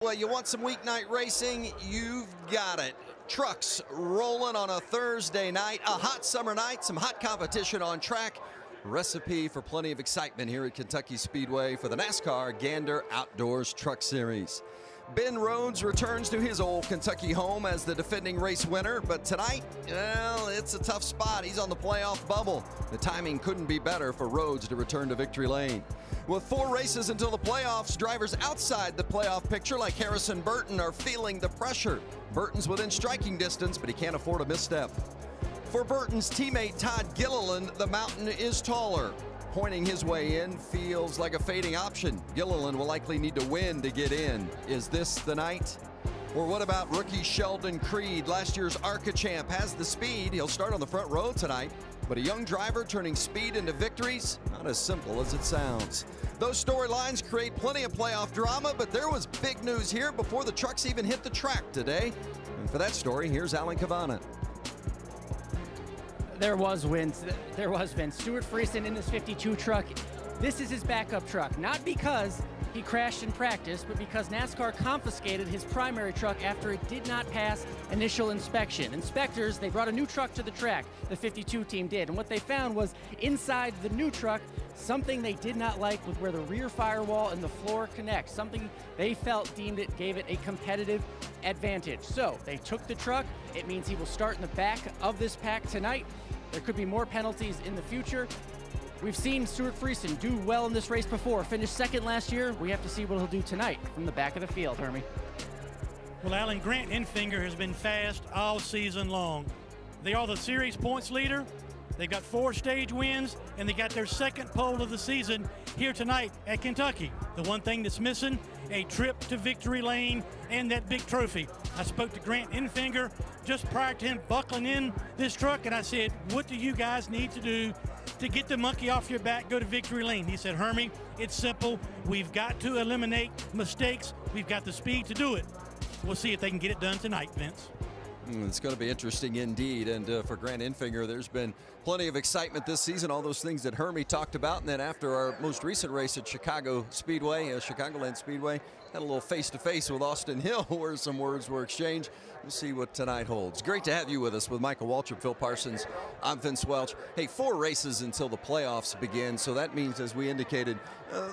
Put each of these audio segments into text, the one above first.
Well, you want some weeknight racing? You've got it. Trucks rolling on a Thursday night, a hot summer night, some hot competition on track. Recipe for plenty of excitement here at Kentucky Speedway for the NASCAR Gander Outdoors Truck Series. Ben Rhodes returns to his old Kentucky home as the defending race winner, but tonight, well, it's a tough spot. He's on the playoff bubble. The timing couldn't be better for Rhodes to return to victory lane. With 4 races until the playoffs, drivers outside the playoff picture like Harrison Burton are feeling the pressure. Burton's within striking distance, but he can't afford a misstep. For Burton's teammate Todd Gilliland, the mountain is taller. Pointing his way in feels like a fading option. Gilliland will likely need to win to get in. Is this the night? Or what about rookie Sheldon Creed? Last year's ARCA champ has the speed. He'll start on the front row tonight. But a young driver turning speed into victories? Not as simple as it sounds. Those storylines create plenty of playoff drama, but there was big news here before the trucks even hit the track today. And for that story, here's Alan Cavanna. There was Vince. Stuart Friesen in this 52 truck. This is his backup truck, not because he crashed in practice, but because NASCAR confiscated his primary truck after it did not pass initial inspection. Inspectors, they brought a new truck to the track, the 52 team did, and what they found was inside the new truck, something they did not like was where the rear firewall and the floor connect, something they felt gave it a competitive advantage. So they took the truck. It means he will start in the back of this pack tonight. There could be more penalties in the future. We've seen Stuart Friesen do well in this race before, finished second last year. We have to see what he'll do tonight from the back of the field, Hermie. Well, Alan, Grant Enfinger has been fast all season long. They are the series points leader. They've got 4 stage wins, and they got their second pole of the season here tonight at Kentucky. The one thing that's missing, a trip to victory lane and that big trophy. I spoke to Grant Enfinger just prior to him buckling in this truck, and I said, what do you guys need to do to get the monkey off your back, go to victory lane? He said, Hermie, it's simple. We've got to eliminate mistakes. We've got the speed to do it. We'll see if they can get it done tonight, Vince. It's going to be interesting indeed. And for Grant Enfinger, there's been plenty of excitement this season, all those things that Hermie talked about. And then after our most recent race at Chicago Speedway, Chicagoland Speedway, had a little face-to-face with Austin Hill where some words were exchanged. We'll see what tonight holds. Great to have you with us with Michael Waltrip, Phil Parsons. I'm Vince Welch. Hey, 4 races until the playoffs begin. So that means, as we indicated,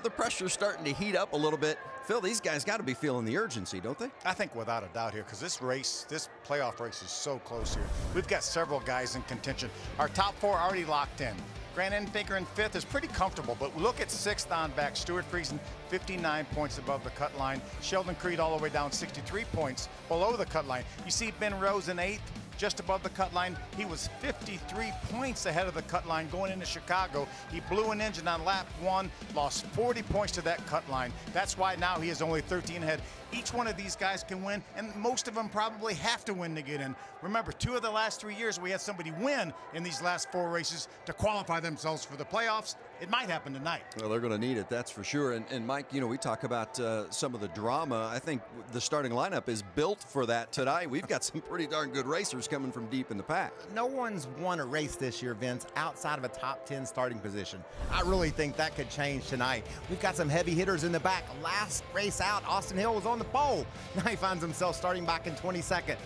the pressure's starting to heat up a little bit. Phil, these guys got to be feeling the urgency, don't they? I think without a doubt here, because this playoff race is so close here. We've got several guys in contention. Our top 4 already locked in. Grant Enfinger in 5th is pretty comfortable, but look at 6th on back. Stuart Friesen, 59 points above the cut line. Sheldon Creed all the way down 63 points below the cut line. You see Ben Rhodes in 8th, just above the cut line. He was 53 points ahead of the cut line going into Chicago. He blew an engine on lap 1, lost 40 points to that cut line. That's why now he is only 13 ahead. Each one of these guys can win, and most of them probably have to win to get in. Remember, 2 of the last 3 years, we had somebody win in these last 4 races to qualify themselves for the playoffs. It might happen tonight. Well, they're going to need it, that's for sure. And Mike, you know, we talk about some of the drama. I think the starting lineup is built for that tonight. We've got some pretty darn good racers coming from deep in the pack. No one's won a race this year, Vince, outside of a top 10 starting position. I really think that could change tonight. We've got some heavy hitters in the back. Last race out, Austin Hill was on the pole. Now he finds himself starting back in 22nd.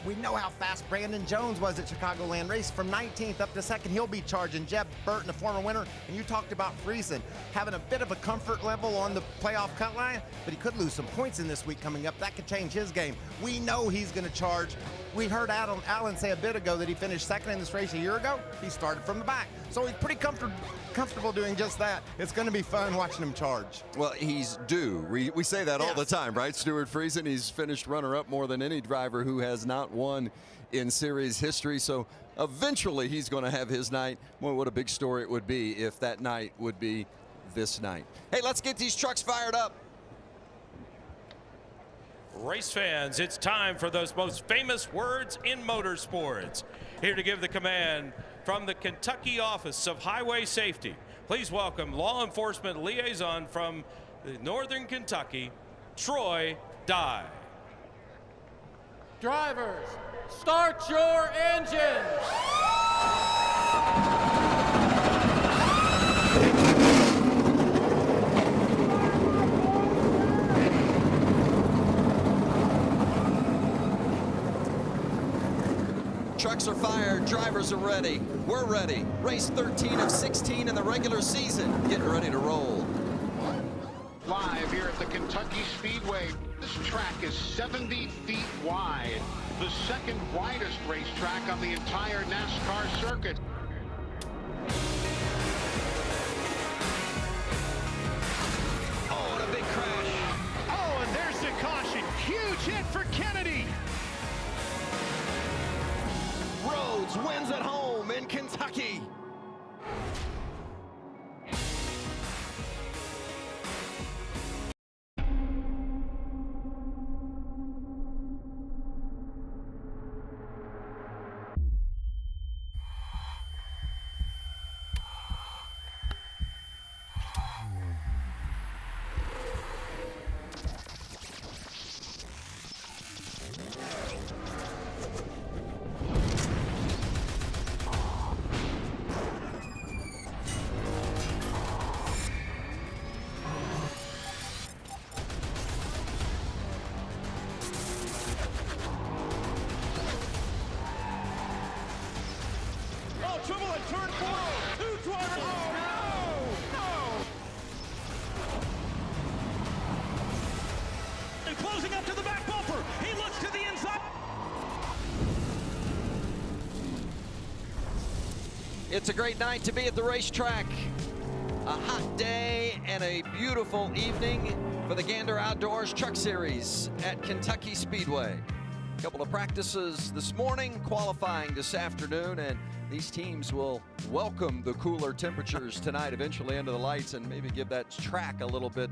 We know how fast Brandon Jones was at Chicagoland race. From 19th up to 2nd, he'll be charging. Jeb Burton, a former winner, and you talked about Friesen having a bit of a comfort level on the playoff cut line, but he could lose some points in this week coming up. That could change his game. We know he's going to charge. We heard Alan say a bit ago that he finished 2nd in this race a year ago. He started from the back, so he's pretty comfortable doing just that. It's going to be fun watching him charge. Well, he's due. We say that all the time, right? Stuart Friesen, he's finished runner-up more than any driver who has not won in series history. So eventually he's going to have his night. Well, what a big story it would be if that night would be this night. Hey, let's get these trucks fired up. Race fans, it's time for those most famous words in motorsports. Here to give the command from the Kentucky Office of Highway Safety, please welcome law enforcement liaison from Northern Kentucky, Troy Dye. Drivers, start your engines! Trucks are fired, drivers are ready. We're ready. Race 13 of 16 in the regular season. Getting ready to roll. Live here at the Kentucky Speedway. This track is 70 feet wide. The second widest racetrack on the entire NASCAR circuit. Oh, and a big crash. Oh, and there's the caution. Huge hit for Kennedy. Rhodes wins at home in Kentucky. Trouble at turn 4. Two drivers. Oh, no. And closing up to the back bumper. He looks to the inside. It's a great night to be at the racetrack. A hot day and a beautiful evening for the Gander Outdoors Truck Series at Kentucky Speedway. A couple of practices this morning, qualifying this afternoon, and these teams will welcome the cooler temperatures tonight, eventually under the lights, and maybe give that track a little bit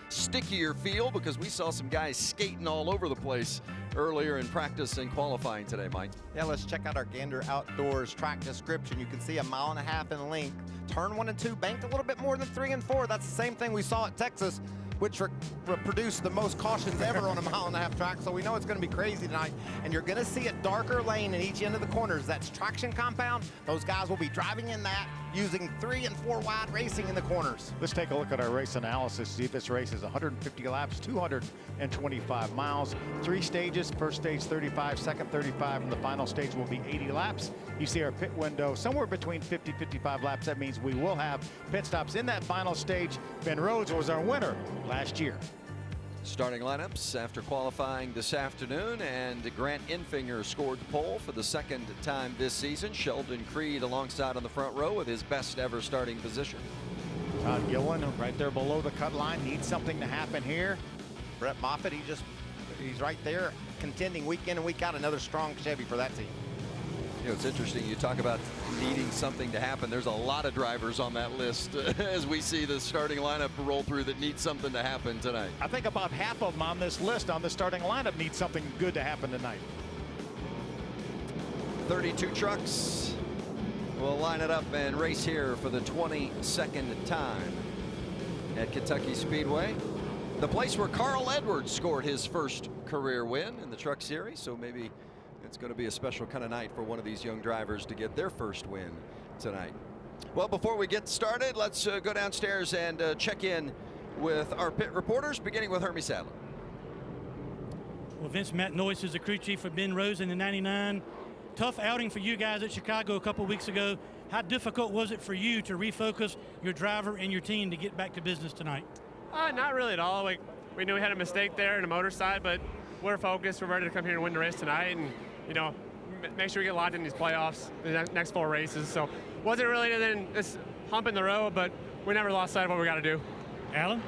stickier feel, because we saw some guys skating all over the place earlier in practice and qualifying today, Mike. Yeah, let's check out our Gander Outdoors track description. You can see 1.5 miles in length. Turn 1 and 2 banked a little bit more than 3 and 4. That's the same thing we saw at Texas, which produced the most cautions ever on a 1.5 mile track. So we know it's going to be crazy tonight. And you're going to see a darker lane in each end of the corners. That's traction compound. Those guys will be driving in that, using 3 and 4 wide racing in the corners. Let's take a look at our race analysis. See, this race is 150 laps, 225 miles, 3 stages. First stage 35, second 35, and the final stage will be 80 laps. You see our pit window somewhere between 50-55 laps. That means we will have pit stops in that final stage. Ben Rhodes was our winner last year. Starting lineups after qualifying this afternoon, and Grant Enfinger scored the pole for the second time this season. Sheldon Creed alongside on the front row with his best ever starting position. Todd Gillen right there below the cut line, needs something to happen here. Brett Moffitt, he's right there contending week in and week out. Another strong Chevy for that team. You know, it's interesting, you talk about needing something to happen. There's a lot of drivers on that list as we see the starting lineup roll through that need something to happen tonight. I think about half of them on this list on the starting lineup need something good to happen tonight. 32 trucks will line it up and race here for the 22nd time at Kentucky Speedway. The place where Carl Edwards scored his first career win in the Truck Series, so maybe it's going to be a special kind of night for one of these young drivers to get their first win tonight. Well, before we get started, let's go downstairs and check in with our pit reporters, beginning with Hermie Sadler. Well, Vince, Matt Noyce is the crew chief for Ben Rose in the 99. Tough outing for you guys at Chicago a couple weeks ago. How difficult was it for you to refocus your driver and your team to get back to business tonight? Not really at all. We knew we had a mistake there in the motor side, but we're focused. We're ready to come here and win the race tonight, and make sure we get locked in these playoffs, the next 4 races. So wasn't really anything this hump in the road, but we never lost sight of what we got to do. Alan?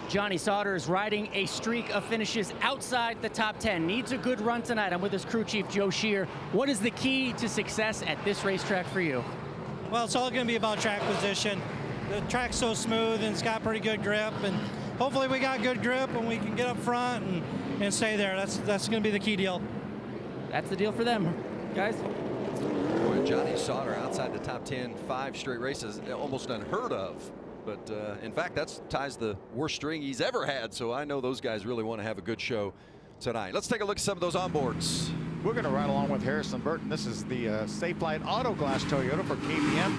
Johnny Sauter is riding a streak of finishes outside the top 10. Needs a good run tonight. I'm with his crew chief, Joe Shear. What is the key to success at this racetrack for you? Well, it's all going to be about track position. The track's so smooth and it's got pretty good grip, and hopefully we got good grip and we can get up front and stay there. That's going to be the key deal. That's the deal for them, guys. Boy, Johnny Sauter outside the top 10, 5 straight races, almost unheard of. But in fact, that ties the worst string he's ever had. So I know those guys really want to have a good show tonight. Let's take a look at some of those onboards. We're going to ride along with Harrison Burton. This is the Safe Light Auto Glass Toyota for KBM.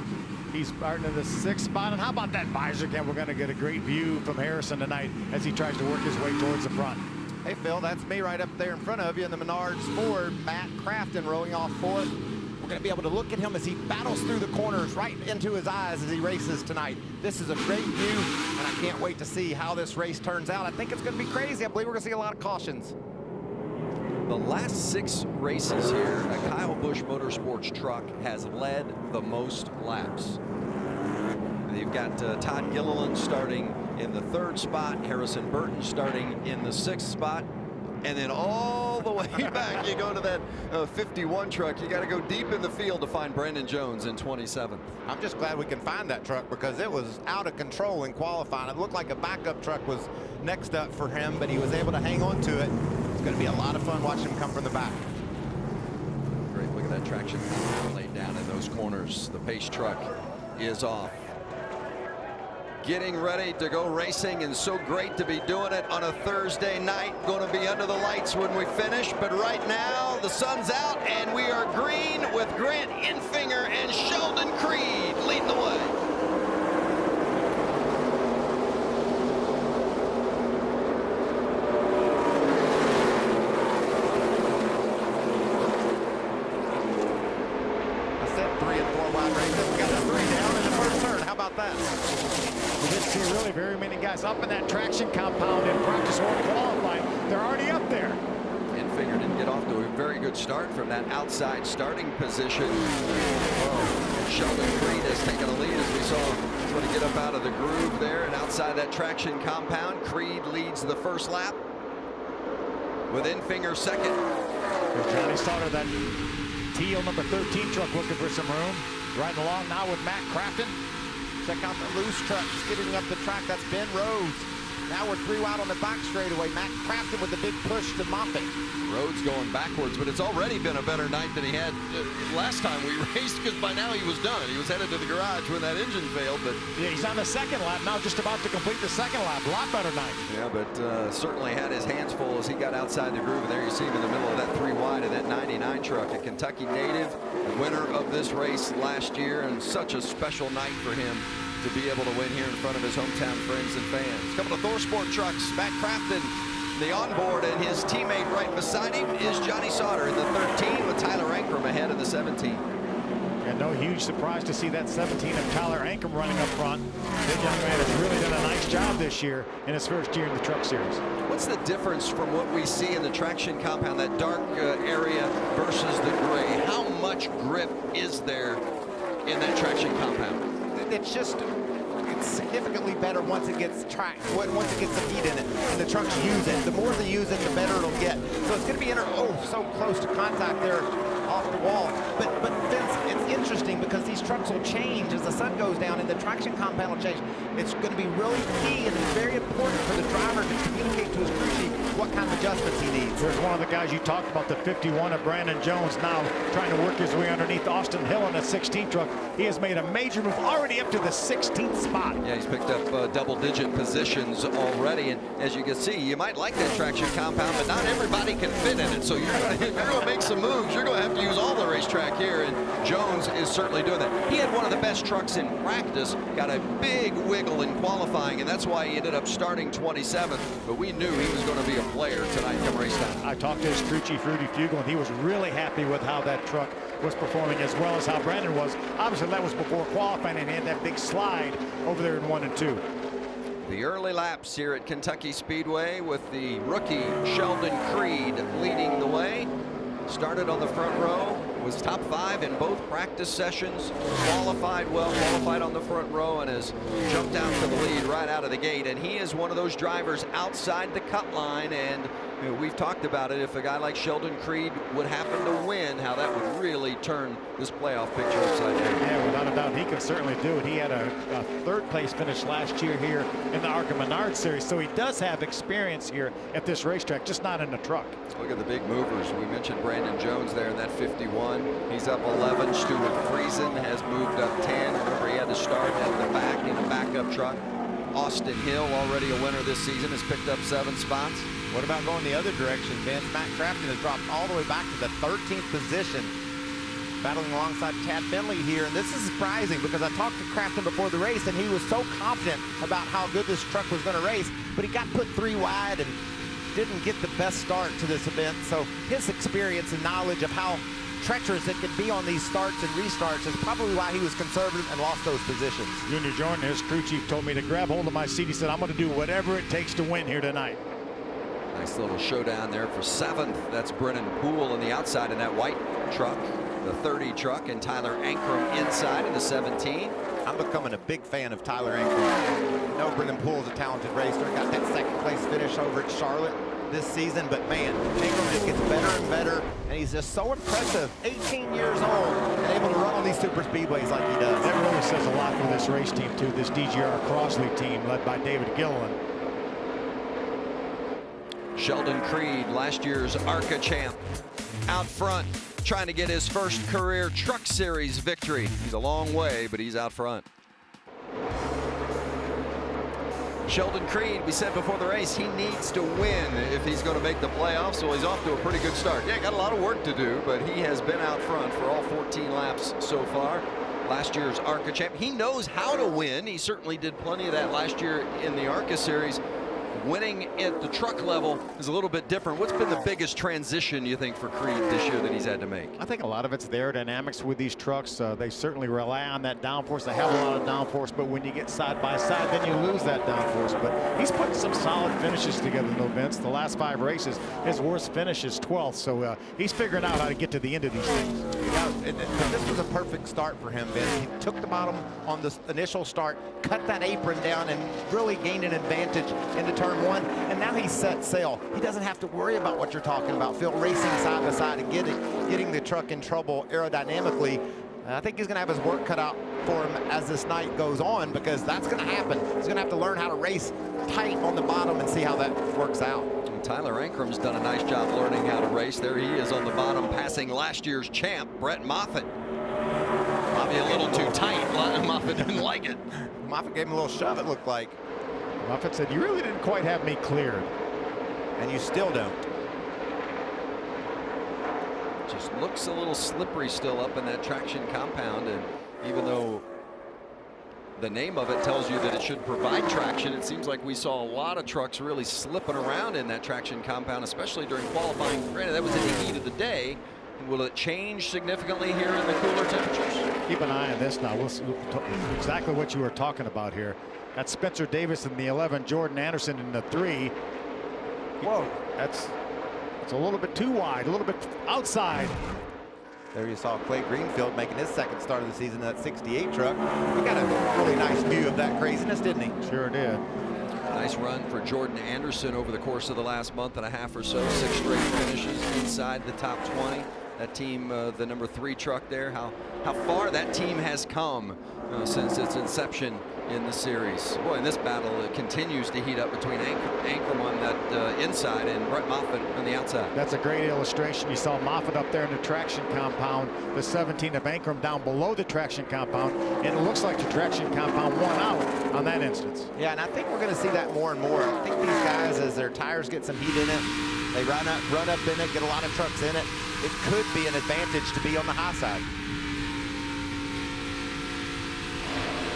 He's starting in the 6th spot. And how about that visor cam? We're going to get a great view from Harrison tonight as he tries to work his way towards the front. Hey, Phil, that's me right up there in front of you in the Menards Ford. Matt Crafton rolling off fourth. We're going to be able to look at him as he battles through the corners right into his eyes as he races tonight. This is a great view, and I can't wait to see how this race turns out. I think it's going to be crazy. I believe we're going to see a lot of cautions. The last 6 races here, a Kyle Busch Motorsports truck has led the most laps. You've got Todd Gilliland starting in the 3rd spot, Harrison Burton starting in the 6th spot, and then all the way back you go to that 51 truck. You got to go deep in the field to find Brandon Jones in 27th. I'm just glad we can find that truck because it was out of control in qualifying. It looked like a backup truck was next up for him, but he was able to hang on to it. It's going to be a lot of fun watching him come from the back. Great, look at that traction laid down in those corners. The pace truck is off. Getting ready to go racing, and so great to be doing it on a Thursday night. Going to be under the lights when we finish, but right now the sun's out and we are green with Grant Enfinger and Sheldon Creed leading the way. I said 3 and 4 wide races. We got a 3 down in the first turn. How about that? We didn't see really very many guys up in that traction compound in practice or qualifying. They're already up there. Enfinger didn't get off to a very good start from that outside starting position. Sheldon Creed has taken a lead as we saw trying to get up out of the groove there and outside that traction compound. Creed leads the first lap with Enfinger second. Johnny Sauter, that teal number 13 truck, looking for some room. Riding along now with Matt Crafton. Check out the loose truck skidding up the track. That's Ben Rhodes. Now we're 3 wide on the back straightaway. Matt Crafton with the big push to Moffitt. Rhodes going backwards, but it's already been a better night than he had last time we raced, because by now he was done. He was headed to the garage when that engine failed. But yeah, he's on the 2nd lap now, just about to complete the 2nd lap. A lot better night. Yeah, but certainly had his hands full as he got outside the groove. And there you see him in the middle of that 3 wide of that 99 truck. A Kentucky native, the winner of this race last year, and such a special night for him to be able to win here in front of his hometown friends and fans. Coming to Thor Sport trucks, Matt Crafton, the onboard, and his teammate right beside him is Johnny Sauter in the 13 with Tyler Ankrum ahead in the 17. And no huge surprise to see that 17 of Tyler Ankrum running up front. This young man has really done a nice job this year in his first year in the truck series. What's the difference from what we see in the traction compound, that dark area versus the gray? How much grip is there in that traction compound? It's significantly better once it gets tracked, once it gets the feet in it, and the trucks use it. The more they use it, the better it'll get. So it's going to be so close to contact there off the wall. But Vince, it's interesting because these trucks will change as the sun goes down and the traction compound will change. It's going to be really key and it's very important for the driver to communicate to his crew chief what kind of adjustments he needs. There's one of the guys you talked about, the 51 of Brandon Jones, now trying to work his way underneath Austin Hill in the 16 truck. He has made a major move already up to the 16th spot. Yeah, he's picked up double-digit positions already, and as you can see, you might like that traction compound, but not everybody can fit in it. So you're going to make some moves. You're going to have to use all the racetrack here, and Jones is certainly doing that. He had one of the best trucks in practice, got a big wiggle in qualifying, and that's why he ended up starting 27th. But we knew he was going to be a player tonight come race time. I talked to his crew chief, Rudy Fugel, and he was really happy with how that truck was performing as well as how Brandon was. Obviously, that was before qualifying, and he had that big slide over there in 1 and 2. The early laps here at Kentucky Speedway with the rookie Sheldon Creed leading the way. Started on the front row, was top 5 in both practice sessions, qualified well, qualified on the front row, and has jumped out to the lead right out of the gate. And he is one of those drivers outside the cut line, and you know, we've talked about it. If a guy like Sheldon Creed would happen to win, how that would really turn this playoff picture upside down. Yeah, without a doubt, he can certainly do it. He had a 3rd place finish last year here in the ARCA Menard Series, so he does have experience here at this racetrack, just not in the truck. Look at the big movers. We mentioned Brandon Jones there in that 51. He's up 11. Stuart Friesen has moved up 10. Remember, he had to start at the back in a backup truck. Austin Hill, already a winner this season, has picked up 7 spots. What about going the other direction, Vince? Matt Crafton has dropped all the way back to the 13th position, battling alongside Chad Finley here. And this is surprising because I talked to Crafton before the race, and he was so confident about how good this truck was going to race, but he got put 3 wide and didn't get the best start to this event, so his experience and knowledge of how treacherous it can be on these starts and restarts is probably why he was conservative and lost those positions. Junior Joyner, his crew chief, told me to grab hold of my seat. He said, I'm going to do whatever it takes to win here tonight. Nice little showdown there for 7th. That's Brennan Poole on the outside in that white truck, the 30 truck, and Tyler Ankrum inside in the 17. I'm becoming a big fan of Tyler Ankrum. I know Brennan Poole's a talented racer. Got that 2nd place finish over at Charlotte this season, but man, Ankrum just gets better and better, and he's just so impressive. 18 years old and able to run on these super speedways like he does. That really says a lot for this race team too, this DGR Crossley team led by David Gilliland. Sheldon Creed, last year's ARCA champ, out front, trying to get his first career Truck Series victory. He's a long way, but he's out front. Sheldon Creed, we said before the race, he needs to win if he's going to make the playoffs, so he's off to a pretty good start. Yeah, got a lot of work to do, but he has been out front for all 14 laps so far. Last year's ARCA champ. He knows how to win. He certainly did plenty of that last year in the ARCA Series. Winning at the truck level is a little bit different. What's been the biggest transition, you think, for Creed this year that he's had to make? I think a lot of it's the aerodynamics with these trucks. They certainly rely on that downforce. They have a lot of downforce, but when you get side by side, then you lose that downforce. But he's putting some solid finishes together, though, Vince. The last 5 races, his worst finish is 12th, so he's figuring out how to get to the end of these things. Yeah, and this was a perfect start for him, Vince. He took the bottom on the initial start, cut that apron down, and really gained an advantage into turn 1. And now he's set sail. He doesn't have to worry about what you're talking about, Phil, racing side by side and getting the truck in trouble aerodynamically. I think he's going to have his work cut out for him as this night goes on, because that's going to happen. He's going to have to learn how to race tight on the bottom and see how that works out. And Tyler Ankrum's done a nice job learning how to race. There he is on the bottom, passing last year's champ, Brett Moffitt. Probably a little too tight. Moffitt didn't like it. Moffitt gave him a little shove, it looked like. Moffitt said, you really didn't quite have me cleared. And you still don't. Just looks a little slippery still up in that traction compound, and even though the name of it tells you that it should provide traction, it seems like we saw a lot of trucks really slipping around in that traction compound, especially during qualifying. Granted, that was in the heat of the day. Will it change significantly here in the cooler temperatures? Keep an eye on this now. We'll see exactly what you were talking about here. That's Spencer Davis in the 11, Jordan Anderson in the 3. Whoa, that's a little bit too wide, a little bit outside. There you saw Clay Greenfield making his 2nd start of the season in that 68 truck. He got a really nice view of that craziness, didn't he? Sure did. Nice run for Jordan Anderson over the course of the last month and a half or so. 6 straight finishes inside the top 20. That team, the number 3 truck there, how far that team has come since its inception in the series. Boy, in this battle, it continues to heat up between Ankrum on that inside and Brett Moffitt on the outside. That's a great illustration. You saw Moffitt up there in the traction compound, the 17 of Ankrum down below the traction compound, and it looks like the traction compound won out on that instance. Yeah, and I think we're going to see that more and more. I think these guys, as their tires get some heat in it, they run up in it, get a lot of trucks in it. It could be an advantage to be on the high side.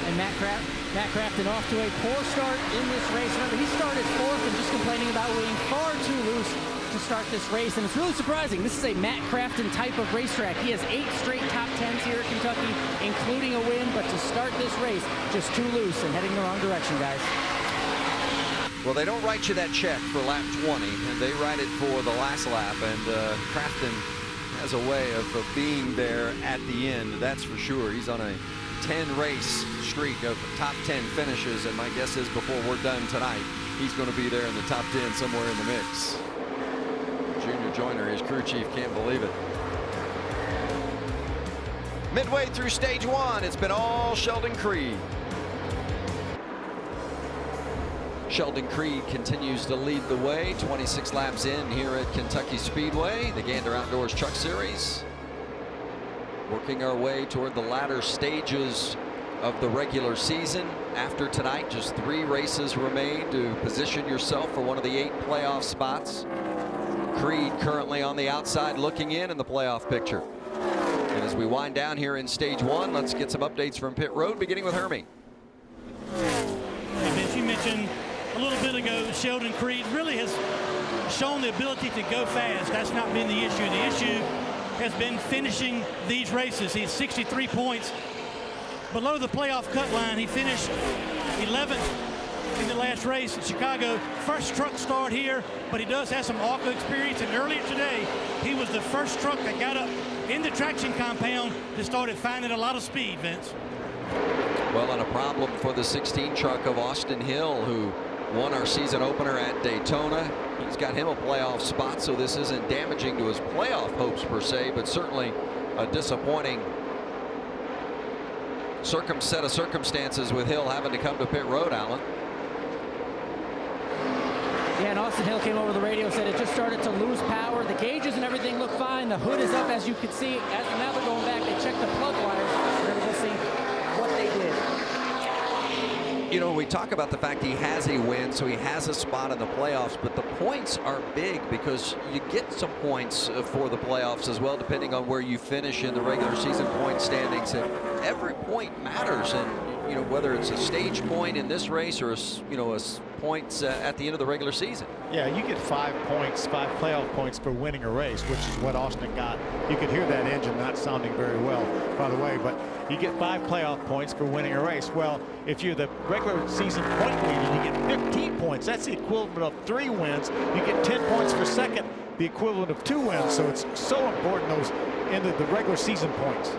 And Matt Crafton off to a poor start in this race. Remember, he started 4th and just complaining about being far too loose to start this race. And it's really surprising. This is a Matt Crafton type of racetrack. He has 8 straight top 10s here at Kentucky, including a win. But to start this race, just too loose and heading the wrong direction, guys. Well, they don't write you that check for lap 20, and they write it for the last lap. And Crafton has a way of being there at the end, that's for sure. He's on a 10-race streak of top 10 finishes, and my guess is before we're done tonight, he's going to be there in the top 10 somewhere in the mix. Junior Joyner, his crew chief, can't believe it. Midway through stage 1, it's been all Sheldon Creed. Sheldon Creed continues to lead the way, 26 laps in here at Kentucky Speedway, the Gander Outdoors Truck Series. Working our way toward the latter stages of the regular season. After tonight, just 3 races remain to position yourself for one of the 8 playoff spots. Creed currently on the outside looking in the playoff picture. And as we wind down here in stage 1, let's get some updates from pit road, beginning with Hermie. As you mentioned a little bit ago, Sheldon Creed really has shown the ability to go fast. That's not been the issue. The issue has been finishing these races. He's 63 points below the playoff cut line. He finished 11th in the last race in Chicago. First truck start here, but he does have some ARCA experience. And earlier today, he was the first truck that got up in the traction compound that started finding a lot of speed, Vince. Well, and a problem for the 16 truck of Austin Hill, who won our season opener at Daytona. He's got him a playoff spot, so this isn't damaging to his playoff hopes per se, but certainly a disappointing set of circumstances with Hill having to come to pit road, Alan. Yeah, and Austin Hill came over the radio, said it just started to lose power. The gauges and everything look fine. The hood is up, as you can see. As now they're going back, they check the plug wires. We're going to go see what they did. You know, we talk about the fact he has a win, so he has a spot in the playoffs, but the points are big because you get some points for the playoffs as well, depending on where you finish in the regular season point standings. And every point matters, and you know, whether it's a stage point in this race or a points at the end of the regular season. Yeah, you get 5 points, 5 playoff points for winning a race, which is what Austin got. You could hear that engine not sounding very well, by the way, but you get 5 playoff points for winning a race. Well, if you're the regular season point leader, you get 15 points. That's the equivalent of 3 wins. You get 10 points for second, the equivalent of 2 wins. So it's so important, those end of the regular season points.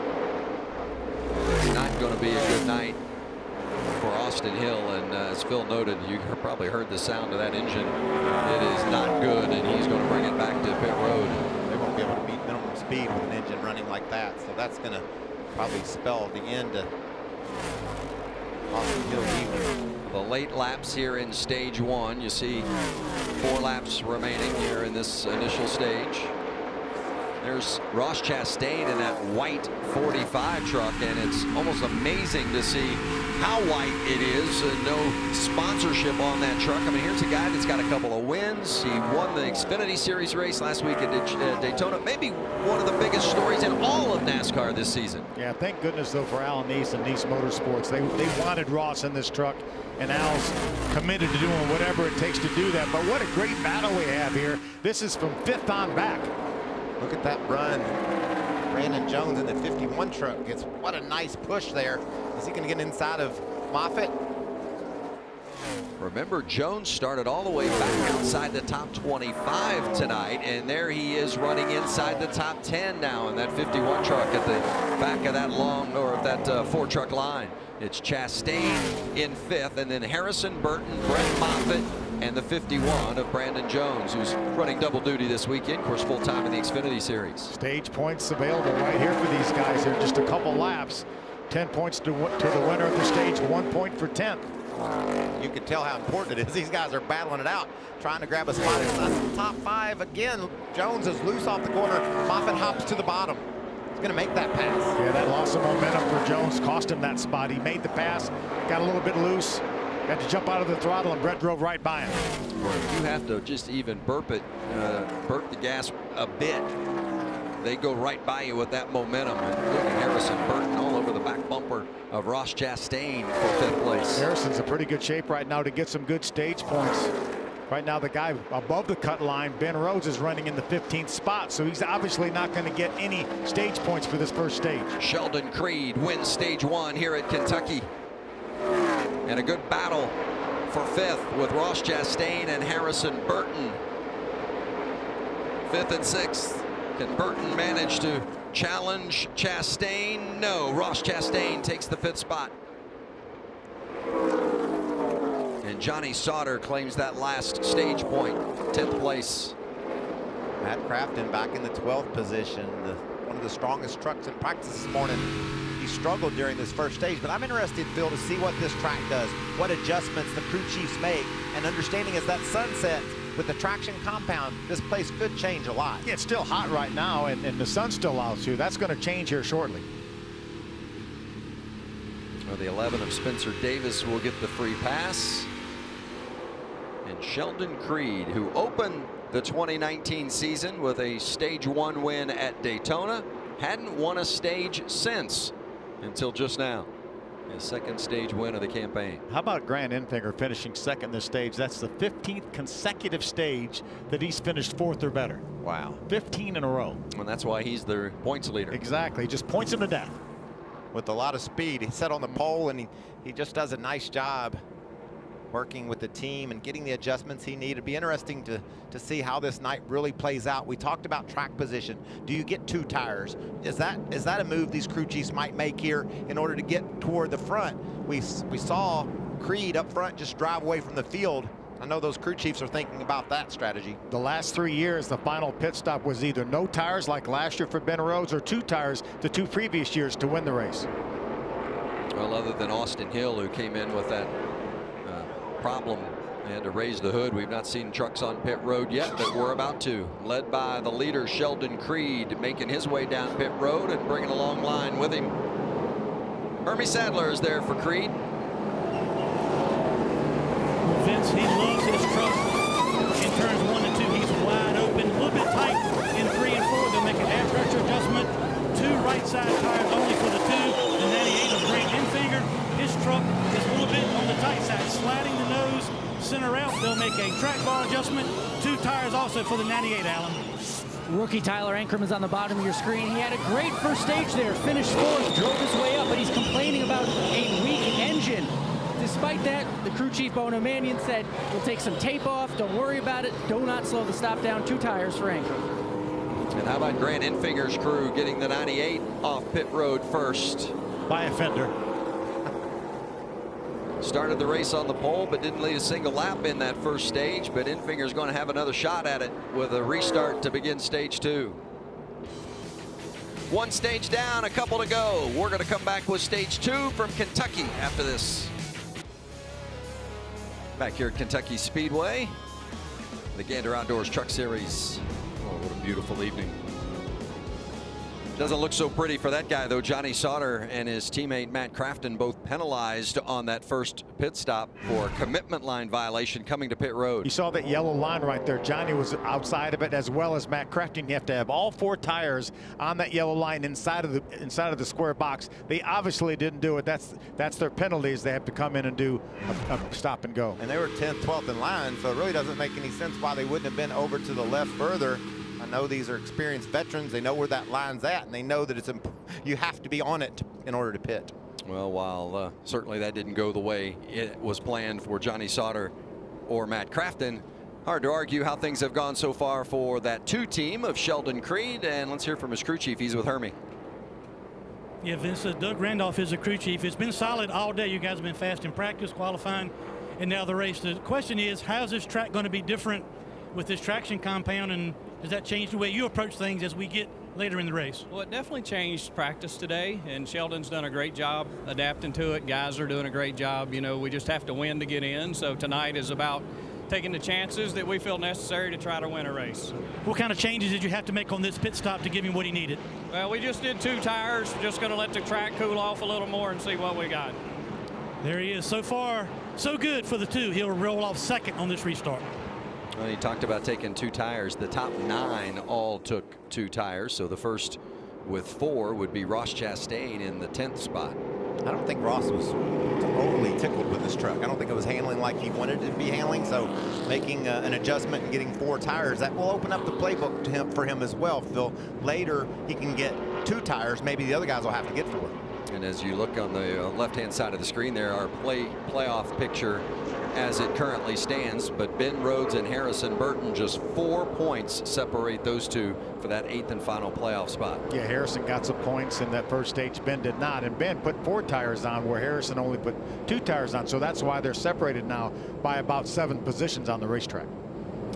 It's not going to be a good night for Austin Hill, and as Phil noted, you probably heard the sound of that engine. It is not good, and he's going to bring it back to pit road. They won't be able to beat minimum speed with an engine running like that, so that's going to probably spell the end of Austin Hill's evening. The late laps here in stage 1. You see 4 laps remaining here in this initial stage. There's Ross Chastain in that white 45 truck, and it's almost amazing to see how white it is. No sponsorship on that truck. I mean, here's a guy that's got a couple of wins. He won the Xfinity Series race last week at Daytona. Maybe one of the biggest stories in all of NASCAR this season. Yeah, thank goodness, though, for Al Neese and Neese Motorsports. They wanted Ross in this truck, and Al's committed to doing whatever it takes to do that. But what a great battle we have here. This is from 5th on back. Look at that run. Brandon Jones in the 51 truck gets what a nice push there. Is he going to get inside of Moffitt? Remember, Jones started all the way back outside the top 25 tonight, and there he is running inside the top 10 now in that 51 truck at the back of that long, or that 4-truck line. It's Chastain in 5th, and then Harrison Burton, Brett Moffitt, and the 51 of Brandon Jones, who's running double duty this weekend, of course, full-time in the Xfinity Series. Stage points available right here for these guys here. Just a couple laps. 10 points to the winner of the stage, 1 point for 10th. You can tell how important it is. These guys are battling it out, trying to grab a spot inside the top 5. Again, Jones is loose off the corner. Moffitt hops to the bottom. He's going to make that pass. Yeah, that loss of momentum for Jones cost him that spot. He made the pass, got a little bit loose, had to jump out of the throttle, and Brett drove right by him. Well, if you have to just even burp the gas a bit, they go right by you with that momentum. And look at Harrison Burton all over the back bumper of Ross Chastain for 5th place. Harrison's in pretty good shape right now to get some good stage points. Right now, the guy above the cut line, Ben Rhodes, is running in the 15th spot, so he's obviously not going to get any stage points for this first stage. Sheldon Creed wins stage 1 here at Kentucky. And a good battle for 5th with Ross Chastain and Harrison Burton. 5th and 6th. Can Burton manage to challenge Chastain? No. Ross Chastain takes the 5th spot. And Johnny Sauter claims that last stage point, 10th place. Matt Crafton back in the 12th position. One of the strongest trucks in practice this morning. He struggled during this first stage, but I'm interested, Phil, to see what this track does, what adjustments the crew chiefs make, and understanding as that sunset with the traction compound, this place could change a lot. Yeah, it's still hot right now, and the sun's still out too. That's going to change here shortly. Well, the 11 of Spencer Davis will get the free pass. And Sheldon Creed, who opened the 2019 season with a stage 1 win at Daytona, hadn't won a stage since until just now. His second stage win of the campaign. How about Grant Enfinger finishing second this stage? That's the 15th consecutive stage that he's finished fourth or better. Wow. 15 in a row. And that's why he's the points leader. Exactly. He just points him to death. With a lot of speed. He sat on the pole, and he just does a nice job working with the team and getting the adjustments he needed. It'd be interesting to see how this night really plays out. We talked about track position. Do you get 2 tires? Is that a move these crew chiefs might make here in order to get toward the front? We saw Creed up front just drive away from the field. I know those crew chiefs are thinking about that strategy. The last 3 years, the final pit stop was either no tires like last year for Ben Rhodes, or 2 tires the 2 previous years to win the race. Well, other than Austin Hill, who came in with that problem and to raise the hood, we've not seen trucks on pit road yet, but we're about to. Led by the leader, Sheldon Creed, making his way down pit road and bringing a long line with him. Hermie Sadler is there for Creed. Vince, he loves his truck in turns 1 and 2. He's wide open, a little bit tight in 3 and 4. They'll make an air pressure adjustment. 2 right side tires only for the 2. The 98 of Grant Enfinger. His truck is a little bit on the tight side, sliding the nose center out. They'll make a track bar adjustment. 2 tires also for the 98, Alan. Rookie Tyler Ankrum is on the bottom of your screen. He had a great first stage there, finished 4th, drove his way up, but he's complaining about a weak engine. Despite that, the crew chief Bono Mannion said, we'll take some tape off, don't worry about it, do not slow the stop down. 2 tires for Ankrum. And how about Grant Enfinger's crew getting the 98 off pit road first? By a fender. Started the race on the pole, but didn't lead a single lap in that first stage. But Enfinger's going to have another shot at it with a restart to begin stage 2. 1 stage down, a couple to go. We're going to come back with stage 2 from Kentucky after this. Back here at Kentucky Speedway, the Gander Outdoors Truck Series. Oh, what a beautiful evening. Doesn't look so pretty for that guy, though. Johnny Sauter and his teammate Matt Crafton both penalized on that first pit stop for a commitment line violation coming to pit road. You saw that yellow line right there. Johnny was outside of it, as well as Matt Crafton. You have to have all 4 tires on that yellow line inside of the square box. They obviously didn't do it. That's their penalties. They have to come in and do a stop and go. And they were 10th, 12th in line, so it really doesn't make any sense why they wouldn't have been over to the left further. I know these are experienced veterans. They know where that line's at, and they know that you have to be on it in order to pit. Well, while certainly that didn't go the way it was planned for Johnny Sauter or Matt Crafton, hard to argue how things have gone so far for that 2 team of Sheldon Creed. And let's hear from his crew chief. He's with Hermie. Yeah, Vince, Doug Randolph is a crew chief. It's been solid all day. You guys have been fast in practice, qualifying, and now the race. The question is, how's this track going to be different with this traction compound, and does that change the way you approach things as we get later in the race? Well, it definitely changed practice today, and Sheldon's done a great job adapting to it. Guys are doing a great job. You know, we just have to win to get in. So tonight is about taking the chances that we feel necessary to try to win a race. What kind of changes did you have to make on this pit stop to give him what he needed? Well, we just did 2 tires. Just going to let the track cool off a little more and see what we got. There he is. So far, so good for the 2. He'll roll off second on this restart. Well, he talked about taking 2 tires. The top 9 all took 2 tires. So the first with 4 would be Ross Chastain in the 10th spot. I don't think Ross was overly tickled with this truck. I don't think it was handling like he wanted it to be handling. So making an adjustment and getting 4 tires, that will open up the playbook for him as well, Phil. Later, he can get 2 tires. Maybe the other guys will have to get 4. And as you look on the left-hand side of the screen there, our playoff picture as it currently stands. But Ben Rhodes and Harrison Burton, just 4 points separate those 2 for that 8th and final playoff spot. Yeah, Harrison got some points in that first stage. Ben did not. And Ben put 4 tires on where Harrison only put 2 tires on. So that's why they're separated now by about 7 positions on the racetrack.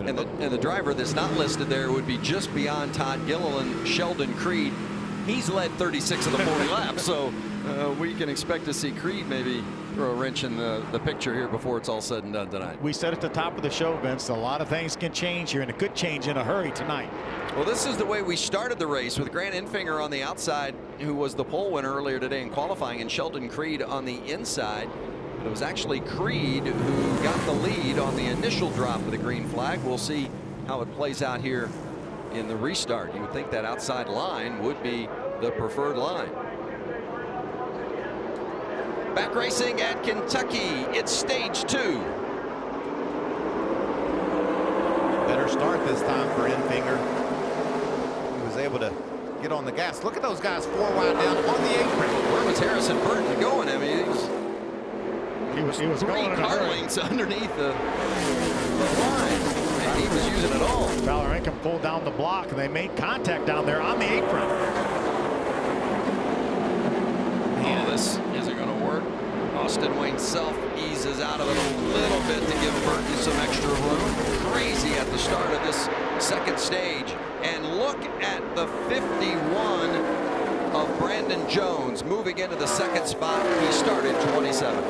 And the driver that's not listed there would be just beyond Todd Gilliland, Sheldon Creed. He's led 36 of the 40 laps, so we can expect to see Creed maybe throw a wrench in the picture here before it's all said and done tonight. We said at the top of the show, Vince, a lot of things can change here, and it could change in a hurry tonight. Well, this is the way we started the race, with Grant Enfinger on the outside, who was the pole winner earlier today in qualifying, and Sheldon Creed on the inside. But it was actually Creed who got the lead on the initial drop of the green flag. We'll see how it plays out here in the restart. You would think that outside line would be the preferred line. Back racing at Kentucky, it's stage 2. Better start this time for Enfinger. He was able to get on the gas. Look at those guys 4 wide down on the apron. Where was Harrison Burton going? I mean, he was 3 going car lengths underneath the line, and he was using it all. Valor Ankrum pulled down the block, and they made contact down there on the apron. Oh, this isn't going to work. Austin Wayne Self eases out of it a little bit to give Burton some extra room. Crazy at the start of this second stage. And look at the 51 of Brandon Jones moving into the second spot. He started 27.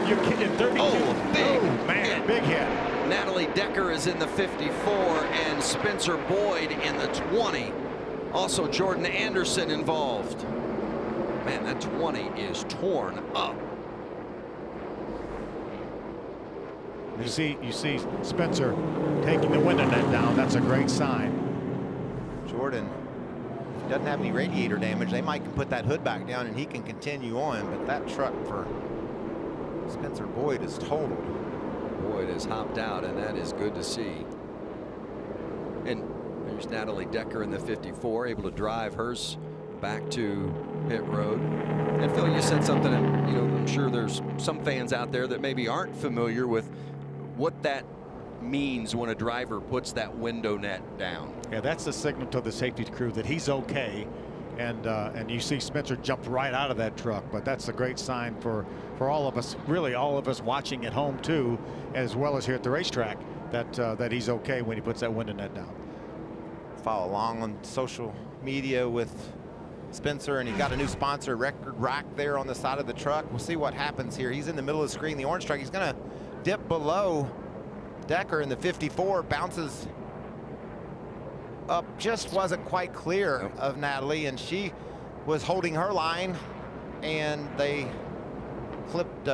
You're kidding, 32. Oh, big man, big hit. Natalie Decker is in the 54 and Spencer Boyd in the 20. Also Jordan Anderson involved. Man, that 20 is torn up. You see Spencer taking the window net down. That's a great sign. Jordan doesn't have any radiator damage. They might can put that hood back down and he can continue on, but that truck for Spencer Boyd is totaled. Boyd has hopped out, and that is good to see. And there's Natalie Decker in the 54, able to drive hers back to pit road. And Phil, you said something, and I'm sure there's some fans out there that maybe aren't familiar with what that means when a driver puts that window net down. Yeah, that's the signal to the safety crew that he's okay. And you see Spencer jumped right out of that truck, but that's a great sign for all of us, really all of us watching at home too, as well as here at the racetrack, that he's okay when he puts that window net down. Follow along on social media with Spencer, and he got a new sponsor, Record Rack, there on the side of the truck. We'll see what happens here. He's in the middle of the screen, the orange truck. He's going to dip below Decker in the 54, bounces up, just wasn't quite clear of Natalie, and she was holding her line, and they clipped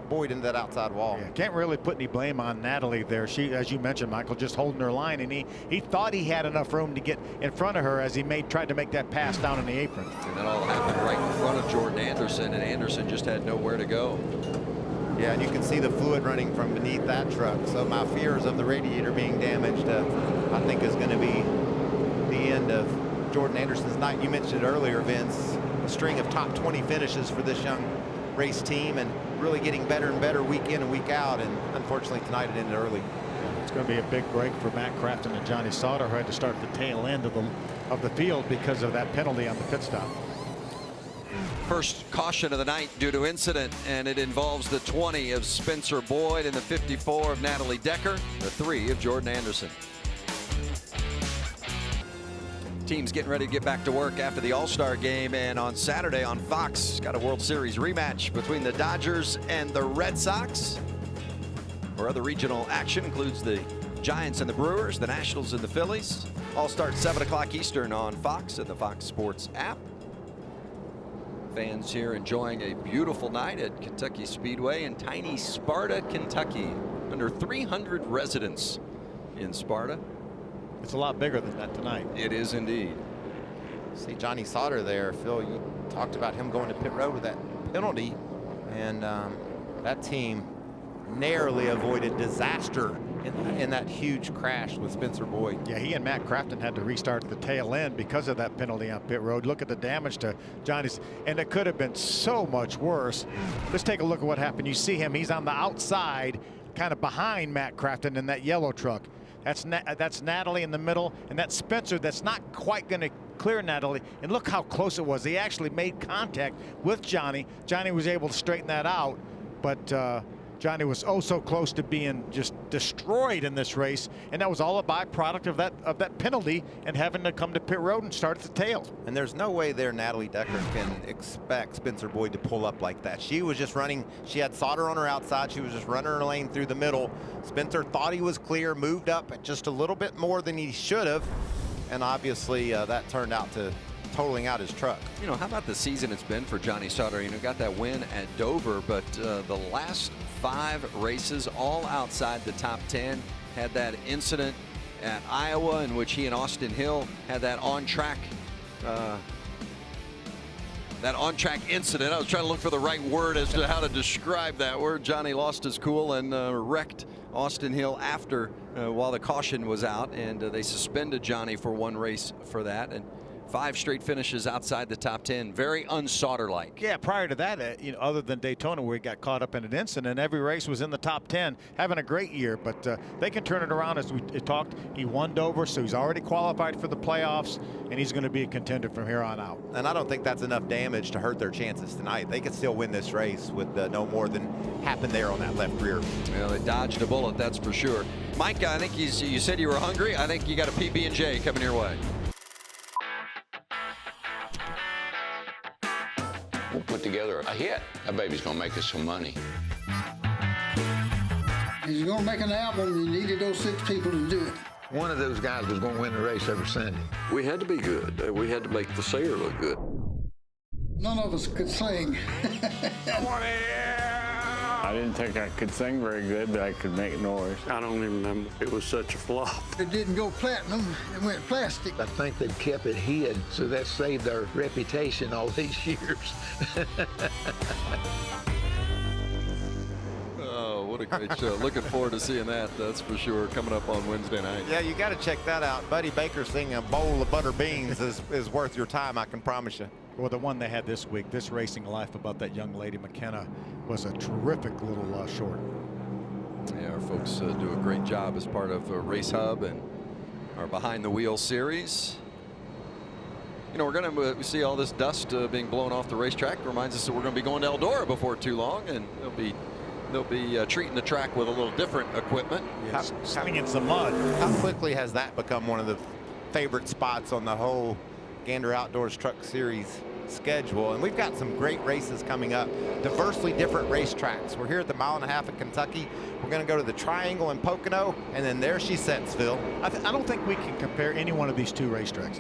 Boyd into that outside wall. Yeah, can't really put any blame on Natalie there. She, as you mentioned, Michael, just holding her line, and he thought he had enough room to get in front of her as he tried to make that pass down in the apron. And that all happened right in front of Jordan Anderson, and Anderson just had nowhere to go. Yeah, and you can see the fluid running from beneath that truck. So my fears of the radiator being damaged, I think, is going to be the end of Jordan Anderson's night. You mentioned it earlier, Vince, a string of top 20 finishes for this young race team, and really getting better and better week in and week out. And unfortunately tonight it ended early. It's going to be a big break for Matt Crafton and Johnny Sauter, who had to start at the tail end of the field because of that penalty on the pit stop. First caution of the night due to incident, and it involves the 20 of Spencer Boyd and the 54 of Natalie Decker, the 3 of Jordan Anderson. Teams getting ready to get back to work after the All-Star game, and on Saturday on Fox, got a World Series rematch between the Dodgers and the Red Sox. Or other regional action includes the Giants and the Brewers, the Nationals and the Phillies. All start 7 o'clock Eastern on Fox and the Fox Sports app. Fans here enjoying a beautiful night at Kentucky Speedway in tiny Sparta, Kentucky. Under 300 residents in Sparta. It's a lot bigger than that tonight. It is indeed. See Johnny Sauter there. Phil, you talked about him going to pit road with that penalty, and that team narrowly avoided disaster in that huge crash with Spencer Boyd. Yeah, he and Matt Crafton had to restart at the tail end because of that penalty on pit road. Look at the damage to Johnny's, and it could have been so much worse. Let's take a look at what happened. You see him, he's on the outside, kind of behind Matt Crafton in that yellow truck. That's Natalie in the middle, and that's Spencer that's not quite going to clear Natalie. And look how close it was. They actually made contact with Johnny. Johnny was able to straighten that out, but Johnny was oh so close to being just destroyed in this race, and that was all a byproduct of that penalty and having to come to pit road and start at the tail. And there's no way there Natalie Decker can expect Spencer Boyd to pull up like that. She was just running. She had Sauter on her outside. She was just running her lane through the middle. Spencer thought he was clear, moved up just a little bit more than he should have, and obviously that turned out to totaling out his truck. You know, how about the season it's been for Johnny Sauter? You know, got that win at Dover, but the last 5 races all outside the top 10. Had that incident at Iowa in which he and Austin Hill had that on-track That on-track incident, I was trying to look for the right word as to how to describe that word. Johnny lost his cool and wrecked Austin Hill after while the caution was out, and they suspended Johnny for one race for that. And 5 straight finishes outside the top 10. Very unsolder-like. Yeah, prior to that, other than Daytona where he got caught up in an incident, every race was in the top 10, having a great year. But they can turn it around. As we talked, he won Dover, so he's already qualified for the playoffs, and he's going to be a contender from here on out. And I don't think that's enough damage to hurt their chances tonight. They could still win this race with no more than happened there on that left rear. Well, they dodged a bullet, that's for sure. Mike, I think you said you were hungry. I think you got a PB&J coming your way. We'll put together a hit. That baby's gonna make us some money. If you're gonna make an album, you needed those 6 people to do it. One of those guys was gonna win the race every Sunday. We had to be good. We had to make the sailor look good. None of us could sing. I didn't think I could sing very good, but I could make noise. I don't even remember. It was such a flop. It didn't go platinum, it went plastic. I think they've kept it hid, so that saved their reputation all these years. Oh, what a great show. Looking forward to seeing that, that's for sure, coming up on Wednesday night. Yeah, you got to check that out. Buddy Baker singing a bowl of butter beans is worth your time, I can promise you. Well, the one they had this week, This Racing Life, about that young lady, McKenna, was a terrific little short. Yeah, our folks do a great job as part of Race Hub and our Behind the Wheel series. You know, we're going to see all this dust being blown off the racetrack. Reminds us that we're going to be going to Eldora before too long, and they'll be treating the track with a little different equipment. Yes, slinging some mud. How quickly has that become one of the favorite spots on the whole Gander Outdoors Truck Series schedule? And we've got some great races coming up, diversely different racetracks. We're here at the 1.5 Miles of Kentucky. We're going to go to the Triangle in Pocono, and then there she sets, Phil. I don't think we can compare any one of these 2 racetracks.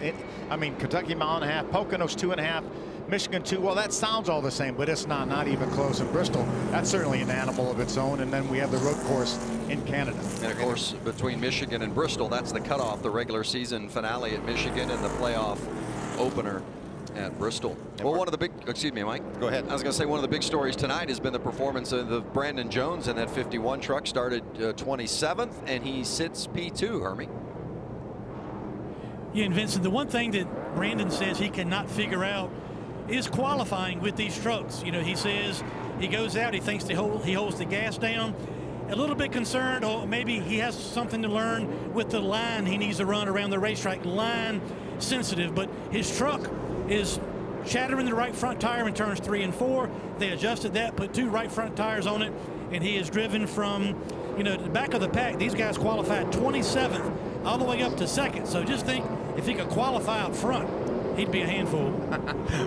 I mean, Kentucky 1.5 miles, Pocono's 2.5, Michigan 2. Well, that sounds all the same, but it's not even close. In Bristol, that's certainly an animal of its own. And then we have the road course in Canada. And of course, between Michigan and Bristol, that's the cutoff, the regular season finale at Michigan and the playoff opener at Bristol. Well, one of the big, excuse me, Mike. Go ahead. I was going to say one of the big stories tonight has been the performance of the Brandon Jones in that 51 truck. Started 27th, and he sits P2, Hermie. Yeah, and Vincent, the one thing that Brandon says he cannot figure out is qualifying with these trucks. You know, he says he goes out, he thinks he holds the gas down. A little bit concerned, or maybe he has something to learn with the line he needs to run around the racetrack, line sensitive, but his truck is shattering the right front tire in turns 3 and 4. They adjusted that, put 2 right front tires on it, and he is driven from, you know, the back of the pack. These guys qualified 27th all the way up to 2nd. So just think if he could qualify out front, he'd be a handful.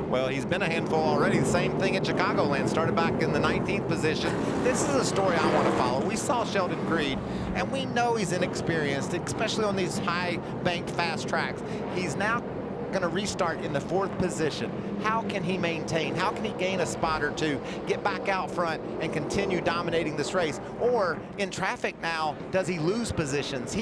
Well, he's been a handful already. The same thing at Chicagoland. Started back in the 19th position. This is a story I want to follow. We saw Sheldon Creed, and we know he's inexperienced, especially on these high-banked fast tracks. He's now going to restart in the 4th position. How can he maintain? How can he gain a spot or 2, get back out front, and continue dominating this race? Or in traffic now, does he lose positions?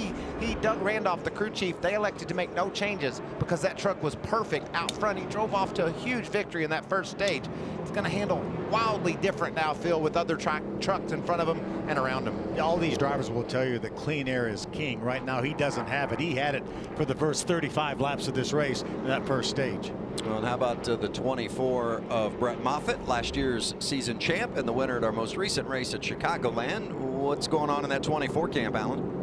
Doug Randolph, the crew chief, they elected to make no changes because that truck was perfect out front. He drove off to a huge victory in that first stage. It's going to handle wildly different now, Phil, with other trucks in front of him and around him. All these drivers will tell you that clean air is king. Right now, he doesn't have it. He had it for the first 35 laps of this race in that first stage. Well, and how about the 24 of Brett Moffitt, last year's season champ and the winner at our most recent race at Chicagoland. What's going on in that 24 camp, Alan?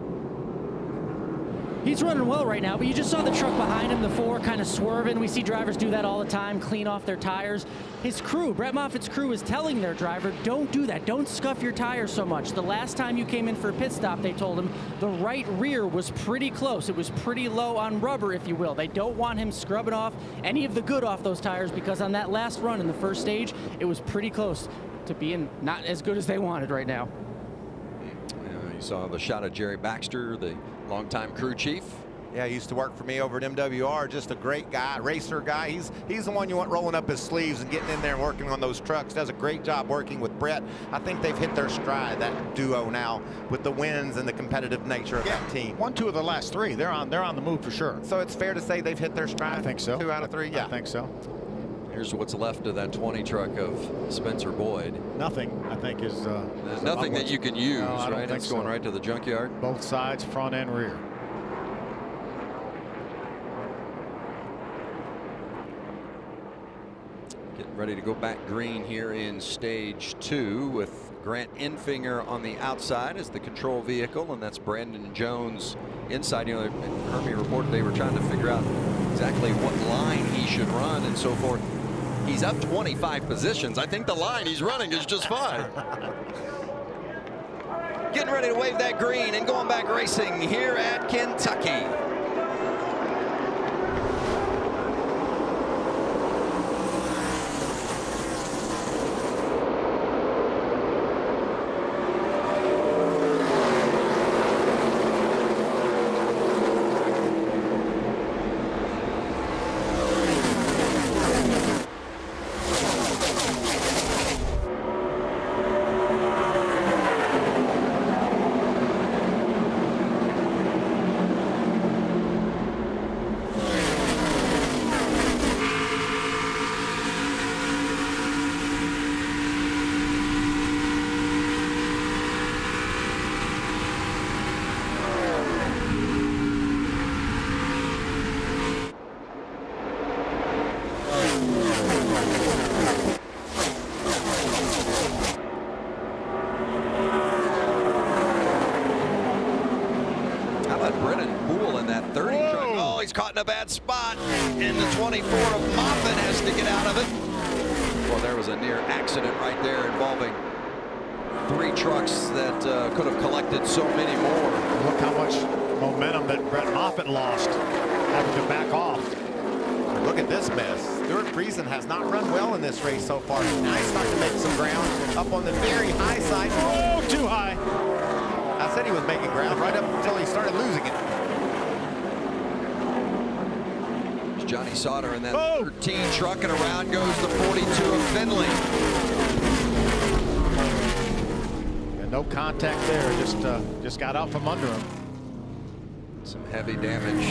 He's running well right now, but you just saw the truck behind him, the 4, kind of swerving. We see drivers do that all the time, clean off their tires. His crew, Brett Moffitt's crew, is telling their driver, don't do that. Don't scuff your tires so much. The last time you came in for a pit stop, they told him, the right rear was pretty close. It was pretty low on rubber, if you will. They don't want him scrubbing off any of the good off those tires because on that last run in the first stage, it was pretty close to being not as good as they wanted right now. You saw the shot of Jerry Baxter, the longtime crew chief. Yeah, he used to work for me over at MWR. Just a great guy, racer guy. He's the one you want rolling up his sleeves and getting in there and working on those trucks. Does a great job working with Brett. I think they've hit their stride, that duo now, with the wins and the competitive nature of that team. 1, 2 of the last 3. They're on the move for sure. So it's fair to say they've hit their stride. I think so. 2 out of 3. Yeah, I think so. Here's what's left of that 20 truck of Spencer Boyd. Nothing, I think, is nothing that you can use, no, I don't right? think It's so. going right to the junkyard. Both sides, front and rear. Getting ready to go back green here in stage 2 with Grant Enfinger on the outside as the control vehicle, and that's Brandon Jones inside. You know, Hermie reported they were trying to figure out exactly what line he should run and so forth. He's up 25 positions. I think the line he's running is just fine. Getting ready to wave that green and going back racing here at Kentucky. Caught in a bad spot, and the 24 of Moffitt has to get out of it. Well, there was a near accident right there involving 3 trucks that could have collected so many more. Look how much momentum that Brett Moffitt lost, having to back off. Look at this mess. Stuart Friesen has not run well in this race so far. Now he's starting to make some ground up on the very high side. Oh, too high. I said he was making ground right up until he started losing it. Johnny Sauter in that 13 truck, and around goes the 42 of Finley. Yeah, no contact there, just got out from under him. Some heavy damage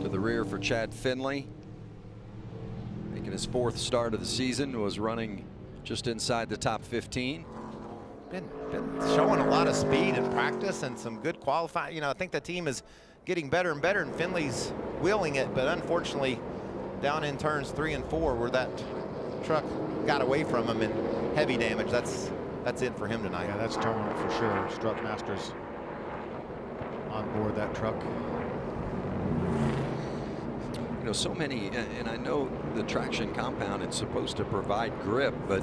to the rear for Chad Finley. Making his 4th start of the season, was running just inside the top 15. Been showing a lot of speed in practice and some good qualifying. You know, I think the team is getting better and better, and Finley's wheeling it, but unfortunately down in turns 3 and 4 where that truck got away from him and heavy damage, that's it for him tonight. Yeah, that's terminal for sure. Strutmaster's on board that truck. You know, so many, and I know the traction compound, it's supposed to provide grip, but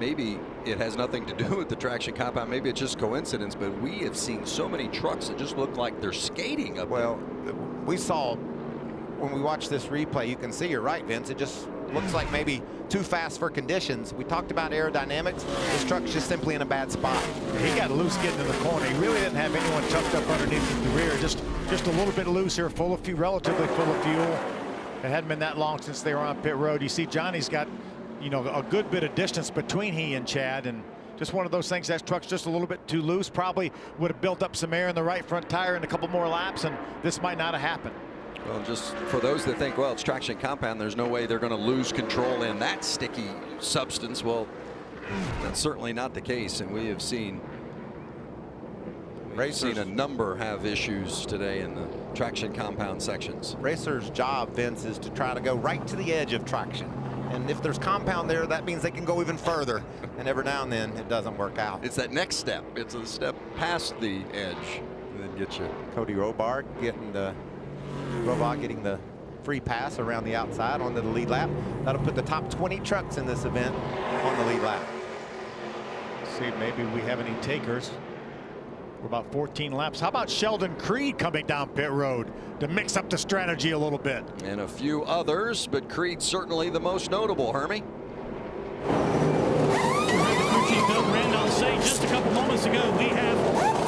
maybe it has nothing to do with the traction compound. Maybe it's just coincidence, but we have seen so many trucks that just look like they're skating up. Well, we saw when we watched this replay, you can see, you're right, Vince, it just looks like maybe too fast for conditions. We talked about aerodynamics. This truck's just simply in a bad spot. He got loose getting in the corner. He really didn't have anyone tucked up underneath the rear. Just a little bit loose here, relatively full of fuel. It hadn't been that long since they were on pit road. You see Johnny's got, you know, a good bit of distance between he and Chad, and just one of those things. That truck's just a little bit too loose. Probably would have built up some air in the right front tire in a couple more laps, and this might not have happened. Well, just for those that think, well, it's traction compound, there's no way they're going to lose control in that sticky substance. Well, that's certainly not the case, and we have seen a number have issues today in the traction compound sections. Racers' job, Vince, is to try to go right to the edge of traction. And if there's compound there, that means they can go even further. And every now and then, it doesn't work out. It's that next step. It's a step past the edge and then get you. Cody Robart getting the free pass around the outside onto the lead lap. That'll put the top 20 trucks in this event on the lead lap. See if maybe we have any takers. We're about 14 laps. How about Sheldon Creed coming down pit road to mix up the strategy a little bit? And a few others, but Creed certainly the most notable, Hermie. Crew Chief Doug Randall say just a couple moments ago, we have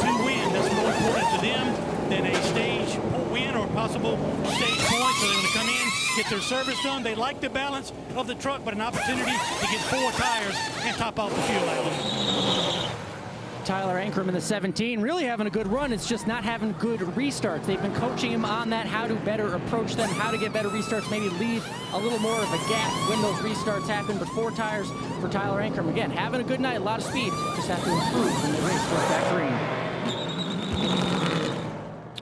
to win. That's more important to them than a stage win or possible stage point. So they're going to come in, get their service done. They like the balance of the truck, but an opportunity to get 4 tires and top off the fuel out. Tyler Ankrum in the 17, really having a good run. It's just not having good restarts. They've been coaching him on that, how to better approach them, how to get better restarts, maybe leave a little more of a gap when those restarts happen. But 4 tires for Tyler Ankrum. Again, having a good night, a lot of speed. Just have to improve when they race towards that green.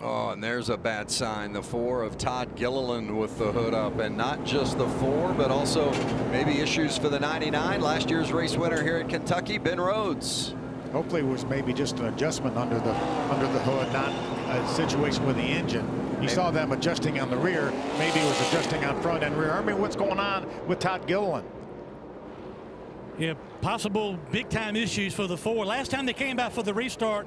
Oh, and there's a bad sign. The 4 of Todd Gilliland with the hood up, and not just the 4, but also maybe issues for the 99. Last year's race winner here at Kentucky, Ben Rhodes. Hopefully it was maybe just an adjustment under the hood, not a situation with the engine. You saw them adjusting on the rear. Maybe it was adjusting on front and rear. I mean, what's going on with Todd Gilliland? Yeah, possible big-time issues for the 4. Last time they came back for the restart,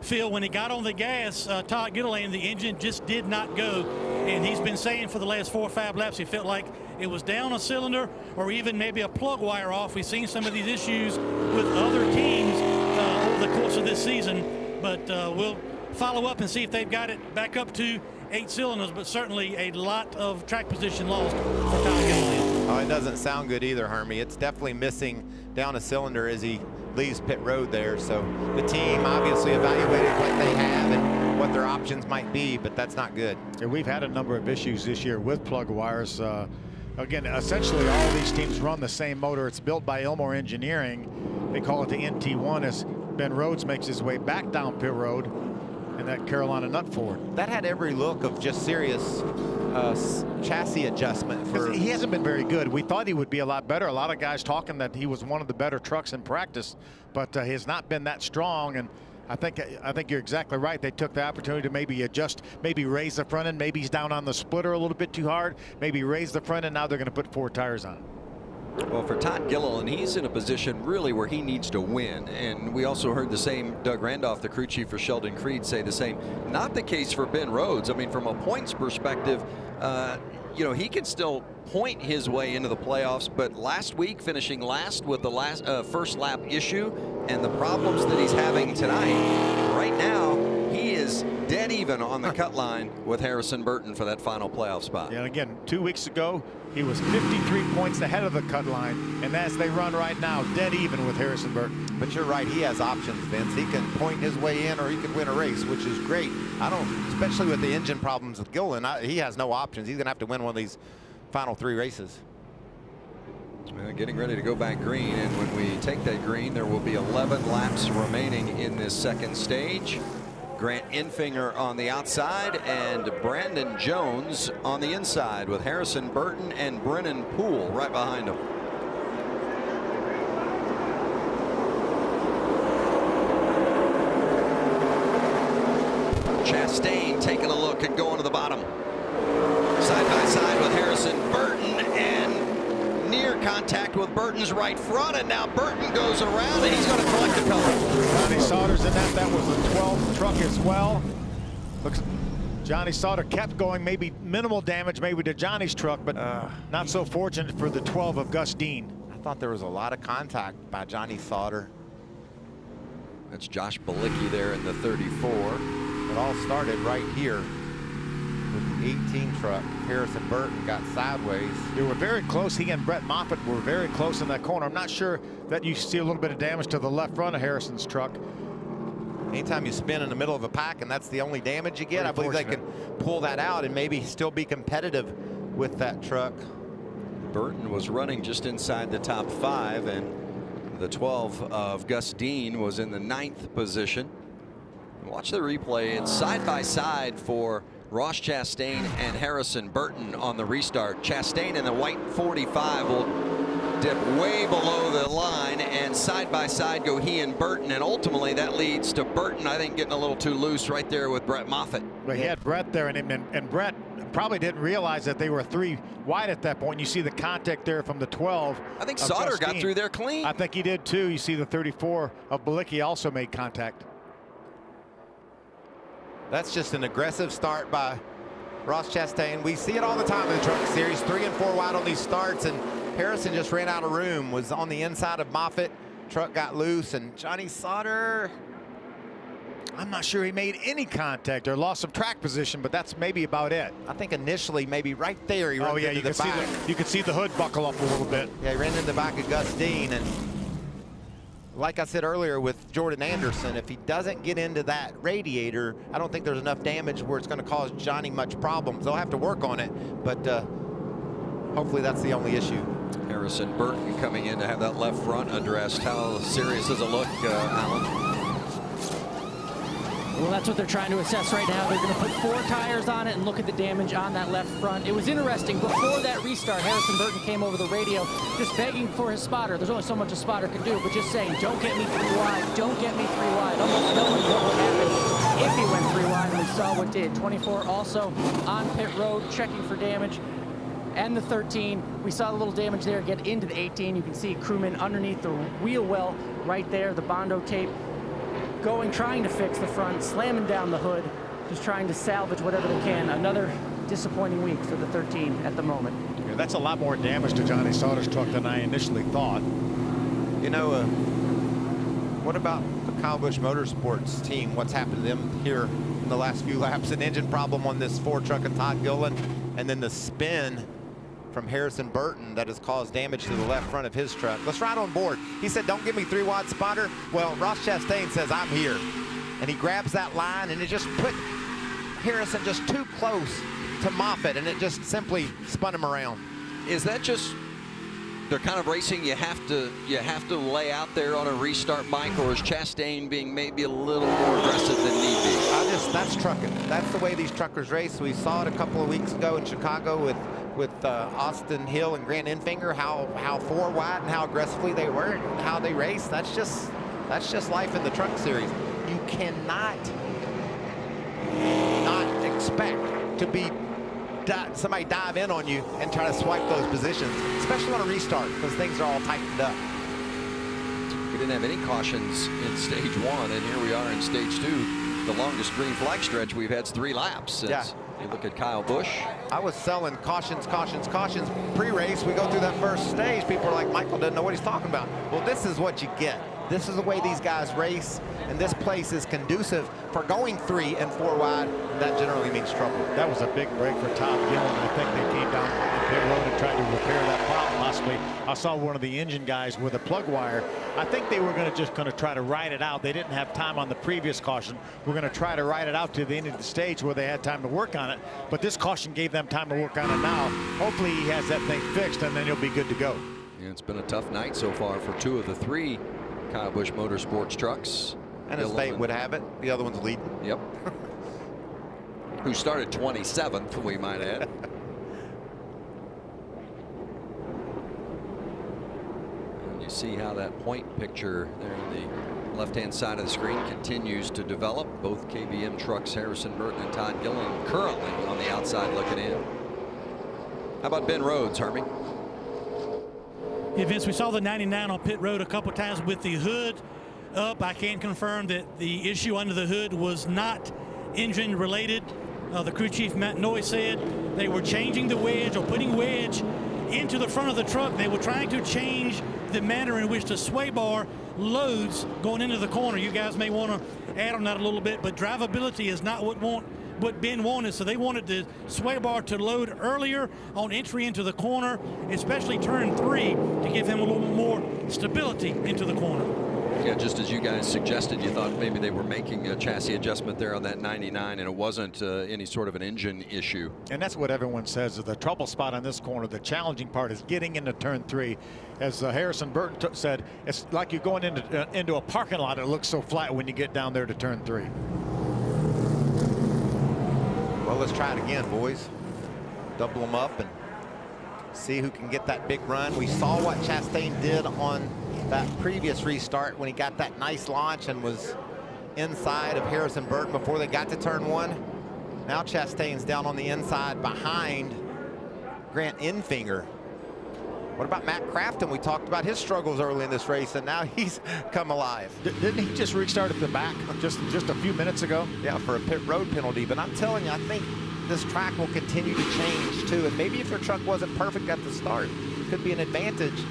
Phil, when he got on the gas, Todd Gilliland, the engine just did not go. And he's been saying for the last 4 or 5 laps, he felt like it was down a cylinder or even maybe a plug wire off. We've seen some of these issues with other teams over the course of this season. But we'll follow up and see if they've got it back up to 8 cylinders. But certainly a lot of track position lost for Todd Gilliland. Oh, it doesn't sound good either, Hermie. It's definitely missing down a cylinder as he leaves pit road there. So the team obviously evaluated what they have and what their options might be, but that's not good. Yeah, we've had a number of issues this year with plug wires. Again, essentially all these teams run the same motor. It's built by Elmore Engineering. They call it the NT1 as Ben Rhodes makes his way back down pit road in that Carolina nut Ford. That had every look of just serious chassis adjustment. He hasn't been very good. We thought he would be a lot better. A lot of guys talking that he was one of the better trucks in practice, but he has not been that strong. And I think you're exactly right. They took the opportunity to maybe adjust, maybe raise the front end. Maybe he's down on the splitter a little bit too hard. Maybe raise the front end. Now they're going to put 4 tires on it. Well, for Todd Gilliland, he's in a position really where he needs to win. And we also heard the same, Doug Randolph, the crew chief for Sheldon Creed, say the same. Not the case for Ben Rhodes. I mean, from a points perspective, you know, he can still point his way into the playoffs, but last week finishing last with the first lap issue and the problems that he's having tonight, right now he is dead even on the cut line with Harrison Burton for that final playoff spot. Yeah, and again, 2 weeks ago he was 53 points ahead of the cut line, and as they run right now, dead even with Harrison Burton. But you're right, he has options, Vince. He can point his way in or he can win a race, which is great. Especially with the engine problems with Gilliland, he has no options. He's gonna have to win one of these final 3 races. Getting ready to go back green, and when we take that green, there will be 11 laps remaining in this second stage. Grant Enfinger on the outside and Brandon Jones on the inside with Harrison Burton and Brennan Poole right behind him. Chastain taking a look and going to the bottom. Side by side with Harrison Burton, and near contact with Burton's right front, and now Burton goes around and he's going to collect the color. Johnny Sauter's in that. That was the 12th truck as well. Looks Johnny Sauter kept going, maybe minimal damage maybe to Johnny's truck, but not so fortunate for the 12 of Gus Dean. I thought there was a lot of contact by Johnny Sauter. That's Josh Balicki there in the 34. It all started right here with the 18 truck. Harrison Burton got sideways. They were very close. He and Brett Moffitt were very close in that corner. I'm not sure that you see a little bit of damage to the left front of Harrison's truck. Anytime you spin in the middle of a pack and that's the only damage you get, I believe they can pull that out and maybe still be competitive with that truck. Burton was running just inside the top 5, and the 12 of Gus Dean was in the 9th position. Watch the replay. It's side by side for Ross Chastain and Harrison Burton on the restart. Chastain in the white 45 will dip way below the line, and side by side go he and Burton, and ultimately that leads to Burton, I think, getting a little too loose right there with Brett Moffitt. But he had Brett there, and Brett probably didn't realize that they were 3 wide at that point. You see the contact there from the 12. I think Sauter got through there clean. I think he did too. You see the 34 of Balicki also made contact. That's just an aggressive start by Ross Chastain. We see it all the time in the Truck Series, 3 and 4 wide on these starts, and Harrison just ran out of room, was on the inside of Moffitt. Truck got loose, and Johnny Sauter, I'm not sure he made any contact or lost some track position, but that's maybe about it. I think initially maybe right there he ran into the back. You could see the hood buckle up a little bit. Yeah, he ran into the back of Gus Dean, and like I said earlier with Jordan Anderson, if he doesn't get into that radiator, I don't think there's enough damage where it's going to cause Johnny much problems. They'll have to work on it, but hopefully that's the only issue. Harrison Burton coming in to have that left front undressed. How serious does it look, Alan? Well, that's what they're trying to assess right now. They're going to put 4 tires on it and look at the damage on that left front. It was interesting. Before that restart, Harrison Burton came over the radio just begging for his spotter. There's only so much a spotter can do, but just saying, don't get me 3 wide. Don't get me 3 wide. Almost knowing what would happen if he went 3 wide, and we saw what did. 24 also on pit road, checking for damage. And the 13, we saw a little damage there get into the 18. You can see crewman underneath the wheel well right there, the Bondo tape. Going, trying to fix the front, slamming down the hood, just trying to salvage whatever they can. Another disappointing week for the 13 at the moment. Yeah, that's a lot more damage to Johnny Sauter's truck than I initially thought. You know, what about the Kyle Busch Motorsports team? What's happened to them here in the last few laps? An engine problem on this Ford truck of Todd Gilliland, and then the spin from Harrison Burton that has caused damage to the left front of his truck. Let's ride on board. He said, don't give me 3 wide spotter. Well, Ross Chastain says, I'm here. And he grabs that line, and it just put Harrison just too close to Moffitt, and it just simply spun him around. Is that just, they're kind of racing, you have to lay out there on a restart bike, or is Chastain being maybe a little more aggressive than need be? That's trucking. That's the way these truckers race. We saw it a couple of weeks ago in Chicago with Austin Hill and Grant Enfinger, how 4 wide and how aggressively they were and how they race. That's just life in the truck series. You cannot not expect to be somebody dive in on you and try to swipe those positions, especially on a restart, because things are all tightened up. We didn't have any cautions in stage 1, and here we are in stage 2. The longest green flag stretch we've had is 3 laps since you look at Kyle Busch. I was selling cautions pre-race. We go through that first stage. People are like, Michael doesn't know what he's talking about. Well, this is what you get. This is the way these guys race, and this place is conducive for going 3 and 4 wide. And that generally means trouble. That was a big break for Todd Gilliland. I think they came down the pit road and tried to repair that problem possibly. I saw one of the engine guys with a plug wire. I think they were going to try to ride it out. They didn't have time on the previous caution. We're going to try to ride it out to the end of the stage where they had time to work on it. But this caution gave them time to work on it now. Hopefully he has that thing fixed, and then he'll be good to go. Yeah, it's been a tough night so far for 2 of the 3 Kyle Busch Motorsports trucks. And as fate would have it, the other one's leading. Yep. Who started 27th, we might add. And you see how that point picture there on the left-hand side of the screen continues to develop. Both KBM trucks, Harrison Burton and Todd Gilliland, currently on the outside looking in. How about Ben Rhodes, Hermie? Yeah, Vince, we saw the 99 on pit road a couple times with the hood up. I can confirm that the issue under the hood was not engine related. The crew chief Matt Noy said they were changing the wedge or putting wedge into the front of the truck. They were trying to change the manner in which the sway bar loads going into the corner. You guys may want to add on that a little bit, but drivability is not what Ben wanted, so they wanted the sway bar to load earlier on entry into the corner, especially turn 3, to give him a little more stability into the corner. Yeah, just as you guys suggested, you thought maybe they were making a chassis adjustment there on that 99, and it wasn't any sort of an engine issue. And that's what everyone says is the trouble spot on this corner. The challenging part is getting into turn 3. As Harrison Burton said, it's like you're going into a parking lot. It looks so flat when you get down there to turn 3. Well, let's try it again, boys. Double them up and see who can get that big run. We saw what Chastain did on that previous restart when he got that nice launch and was inside of Harrison Burton before they got to turn 1. Now Chastain's down on the inside behind Grant Enfinger. What about Matt Crafton? We talked about his struggles early in this race, and now he's come alive. Didn't he just restart at the back just a few minutes ago? Yeah, for a pit road penalty. But I'm telling you, I think this track will continue to change too. And maybe if your truck wasn't perfect at the start, it could be an advantage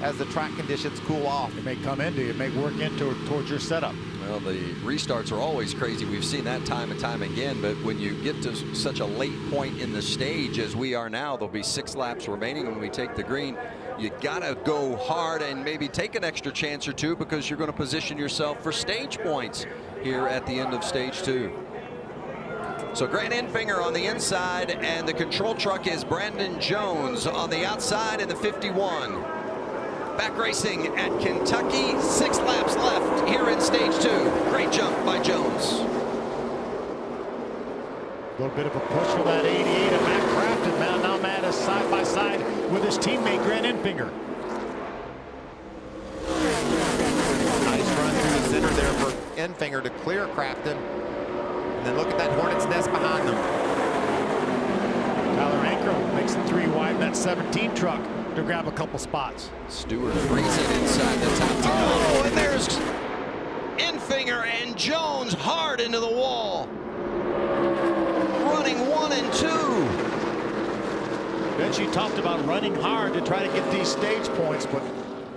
as the track conditions cool off. It may come into you, it may work into towards your setup. Well, the restarts are always crazy. We've seen that time and time again, but when you get to such a late point in the stage as we are now, there'll be 6 laps remaining when we take the green. You gotta go hard and maybe take an extra chance or two, because you're going to position yourself for stage points here at the end of stage 2. So Grant Enfinger on the inside, and the control truck is Brandon Jones on the outside in the 51. Back racing at Kentucky, 6 laps left here in stage 2. Great jump by Jones. A little bit of a push for that 88 of Matt Crafton. Now Matt is side by side with his teammate Grant Enfinger. Nice run through the center there for Enfinger to clear Crafton. And then look at that Hornet's nest behind them. Tyler Ankrum makes it 3 wide in that 17 truck to grab a couple spots. Stewart freezing inside the top 10. Oh, and there's Enfinger and Jones hard into the wall. Running 1 and 2. Benji talked about running hard to try to get these stage points, but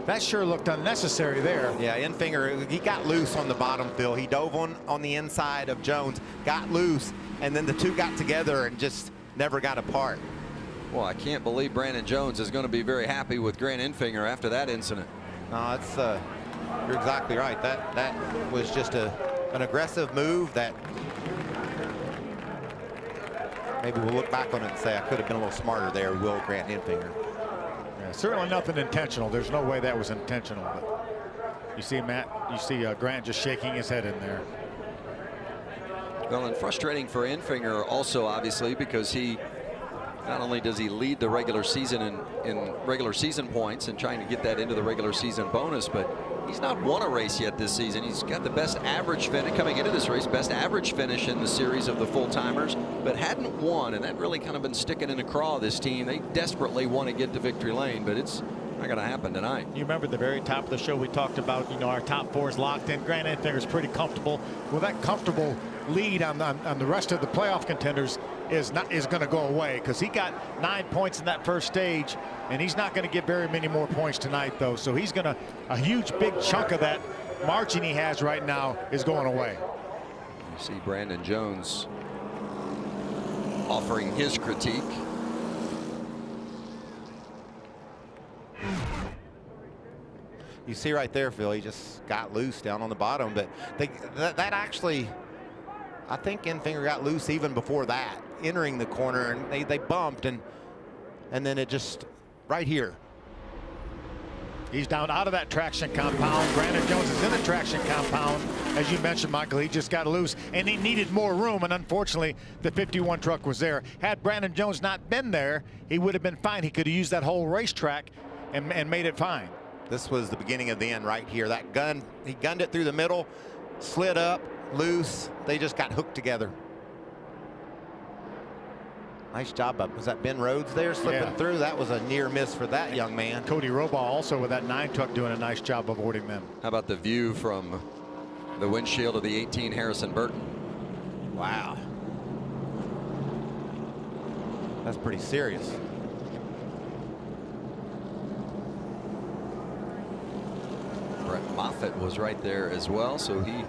that sure looked unnecessary there. Yeah, Enfinger, he got loose on the bottom, Phil. He dove on the inside of Jones, got loose, and then the two got together and just never got apart. Well, I can't believe Brandon Jones is going to be very happy with Grant Enfinger after that incident. No, it's you're exactly right. That was just an aggressive move that maybe we'll look back on it and say I could have been a little smarter there, Will Grant Enfinger. Yeah, certainly nothing intentional. There's no way that was intentional. But you see Grant just shaking his head in there. Well, and frustrating for Enfinger also, obviously, because he not only does he lead the regular season in regular season points and trying to get that into the regular season bonus, but he's not won a race yet this season. He's got the best average finish coming into this race, best average finish in the series of the full-timers, but hadn't won, and that really kind of been sticking in the craw of this team. They desperately want to get to victory lane, but it's not going to happen tonight. You remember at the very top of the show we talked about, our top 4 is locked in. Grant Enfinger's pretty comfortable. Well, that comfortable lead on the rest of the playoff contenders is going to go away, because he got 9 points in that first stage, and he's not going to get very many more points tonight, though. So he's going to, a huge big chunk of that margin he has right now is going away. You see Brandon Jones offering his critique. You see right there, Phil, he just got loose down on the bottom, but that actually, I think Enfinger got loose even before that, entering the corner, and they bumped, and then it just right here. He's down out of that traction compound. Brandon Jones is in the traction compound. As you mentioned, Michael, he just got loose, and he needed more room, and unfortunately, the 51 truck was there. Had Brandon Jones not been there, he would have been fine. He could have used that whole racetrack and made it fine. This was the beginning of the end right here. That gun, he gunned it through the middle, slid up, loose. They just got hooked together. Nice job. Was that Ben Rhodes there slipping through? That was a near miss for that young man. Cody Robaugh also with that 9 truck doing a nice job avoiding them. How about the view from the windshield of the 18 Harrison Burton? Wow. That's pretty serious. Brett Moffitt was right there as well, so he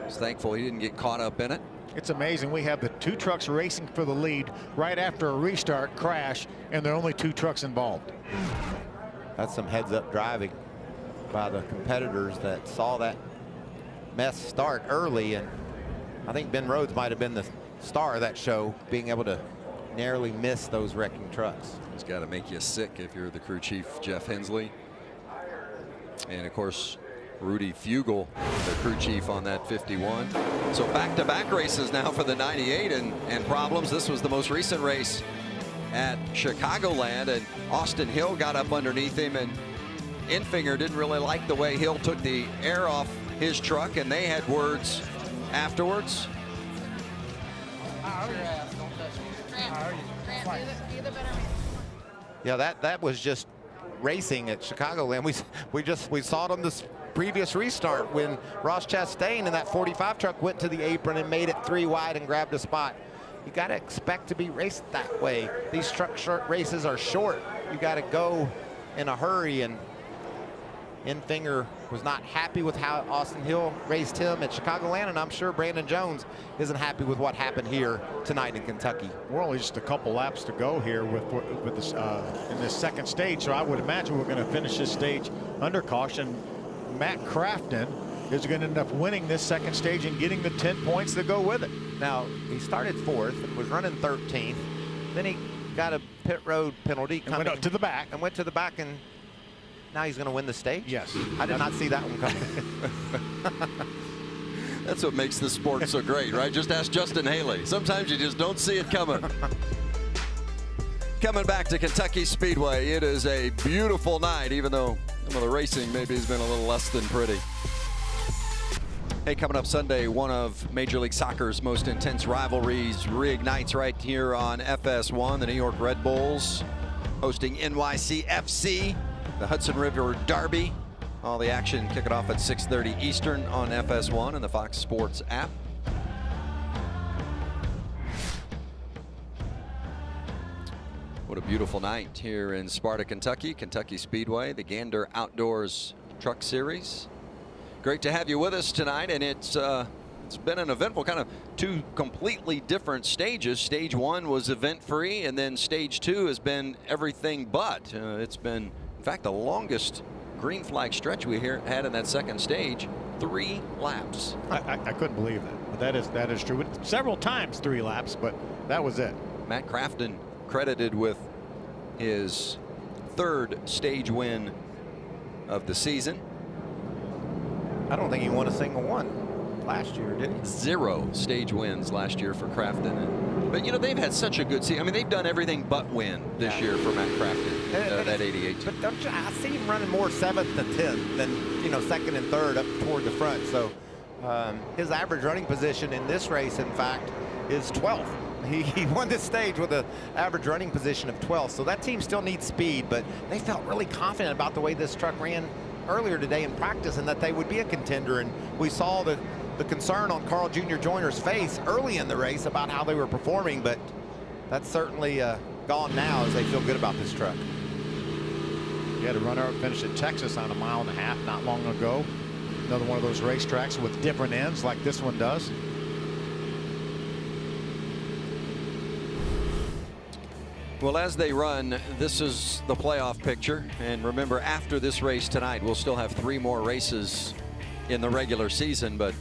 was thankful he didn't get caught up in it. It's amazing. We have the 2 trucks racing for the lead right after a restart crash, and there are only 2 trucks involved. That's some heads-up driving by the competitors that saw that mess start early, and I think Ben Rhodes might have been the star of that show, being able to narrowly miss those wrecking trucks. It's got to make you sick if you're the crew chief, Jeff Hensley. And of course, Rudy Fugel, the crew chief on that 51. So back-to-back races now for the 98 and problems. This was the most recent race at Chicagoland, and Austin Hill got up underneath him, and Enfinger didn't really like the way Hill took the air off his truck, and they had words afterwards. Yeah, that was just racing at Chicagoland. We saw it on this previous restart when Ross Chastain in that 45 truck went to the apron and made it 3 wide and grabbed a spot. You got to expect to be raced that way. These truck races are short. You got to go in a hurry, and Enfinger was not happy with how Austin Hill raced him at Chicagoland, and I'm sure Brandon Jones isn't happy with what happened here tonight in Kentucky. We're only just a couple laps to go here with this in this second stage, so I would imagine we're going to finish this stage under caution. Matt Crafton is going to end up winning this second stage and getting the 10 points that go with it. Now, he started 4th and was running 13th. Then he got a pit road penalty and went up to the back. And went to the back, and now he's going to win the stage? Yes. I did not see that one coming. That's what makes this sport so great, right? Just ask Justin Haley. Sometimes you just don't see it coming. Coming back to Kentucky Speedway, it is a beautiful night, even though some of the racing maybe has been a little less than pretty. Hey, coming up Sunday, one of Major League Soccer's most intense rivalries reignites right here on FS1. The New York Red Bulls hosting NYCFC, the Hudson River Derby. All the action kicking off at 6:30 Eastern on FS1 and the Fox Sports app. What a beautiful night here in Sparta, Kentucky. Kentucky Speedway, the Gander Outdoors Truck Series. Great to have you with us tonight, and it's been an eventful kind of 2 completely different stages. Stage 1 was event-free, and then Stage 2 has been everything but. It's been, in fact, the longest green flag stretch we had in that second stage, 3 laps. I couldn't believe that, but that is true. Several times 3 laps, but that was it. Matt Crafton credited with his 3rd stage win of the season. I don't think he won a single one last year, did he? 0 stage wins last year for Crafton. But, you know, they've had such a good season. I mean, they've done everything but win this year for Matt Crafton, that 88. But don't you, I see him running more 7th than 10th than, you know, 2nd and 3rd up toward the front. So his average running position in this race, in fact, is 12th. He won this stage with an average running position of 12th. So that team still needs speed, but they felt really confident about the way this truck ran earlier today in practice and that they would be a contender. And we saw the concern on Carl Jr. Joyner's face early in the race about how they were performing, but that's certainly gone now as they feel good about this truck. You had a runner-up finish at Texas on 1.5 miles not long ago. Another one of those racetracks with different ends like this one does. Well, as they run, this is the playoff picture. And remember, after this race tonight, we'll still have 3 more races in the regular season, but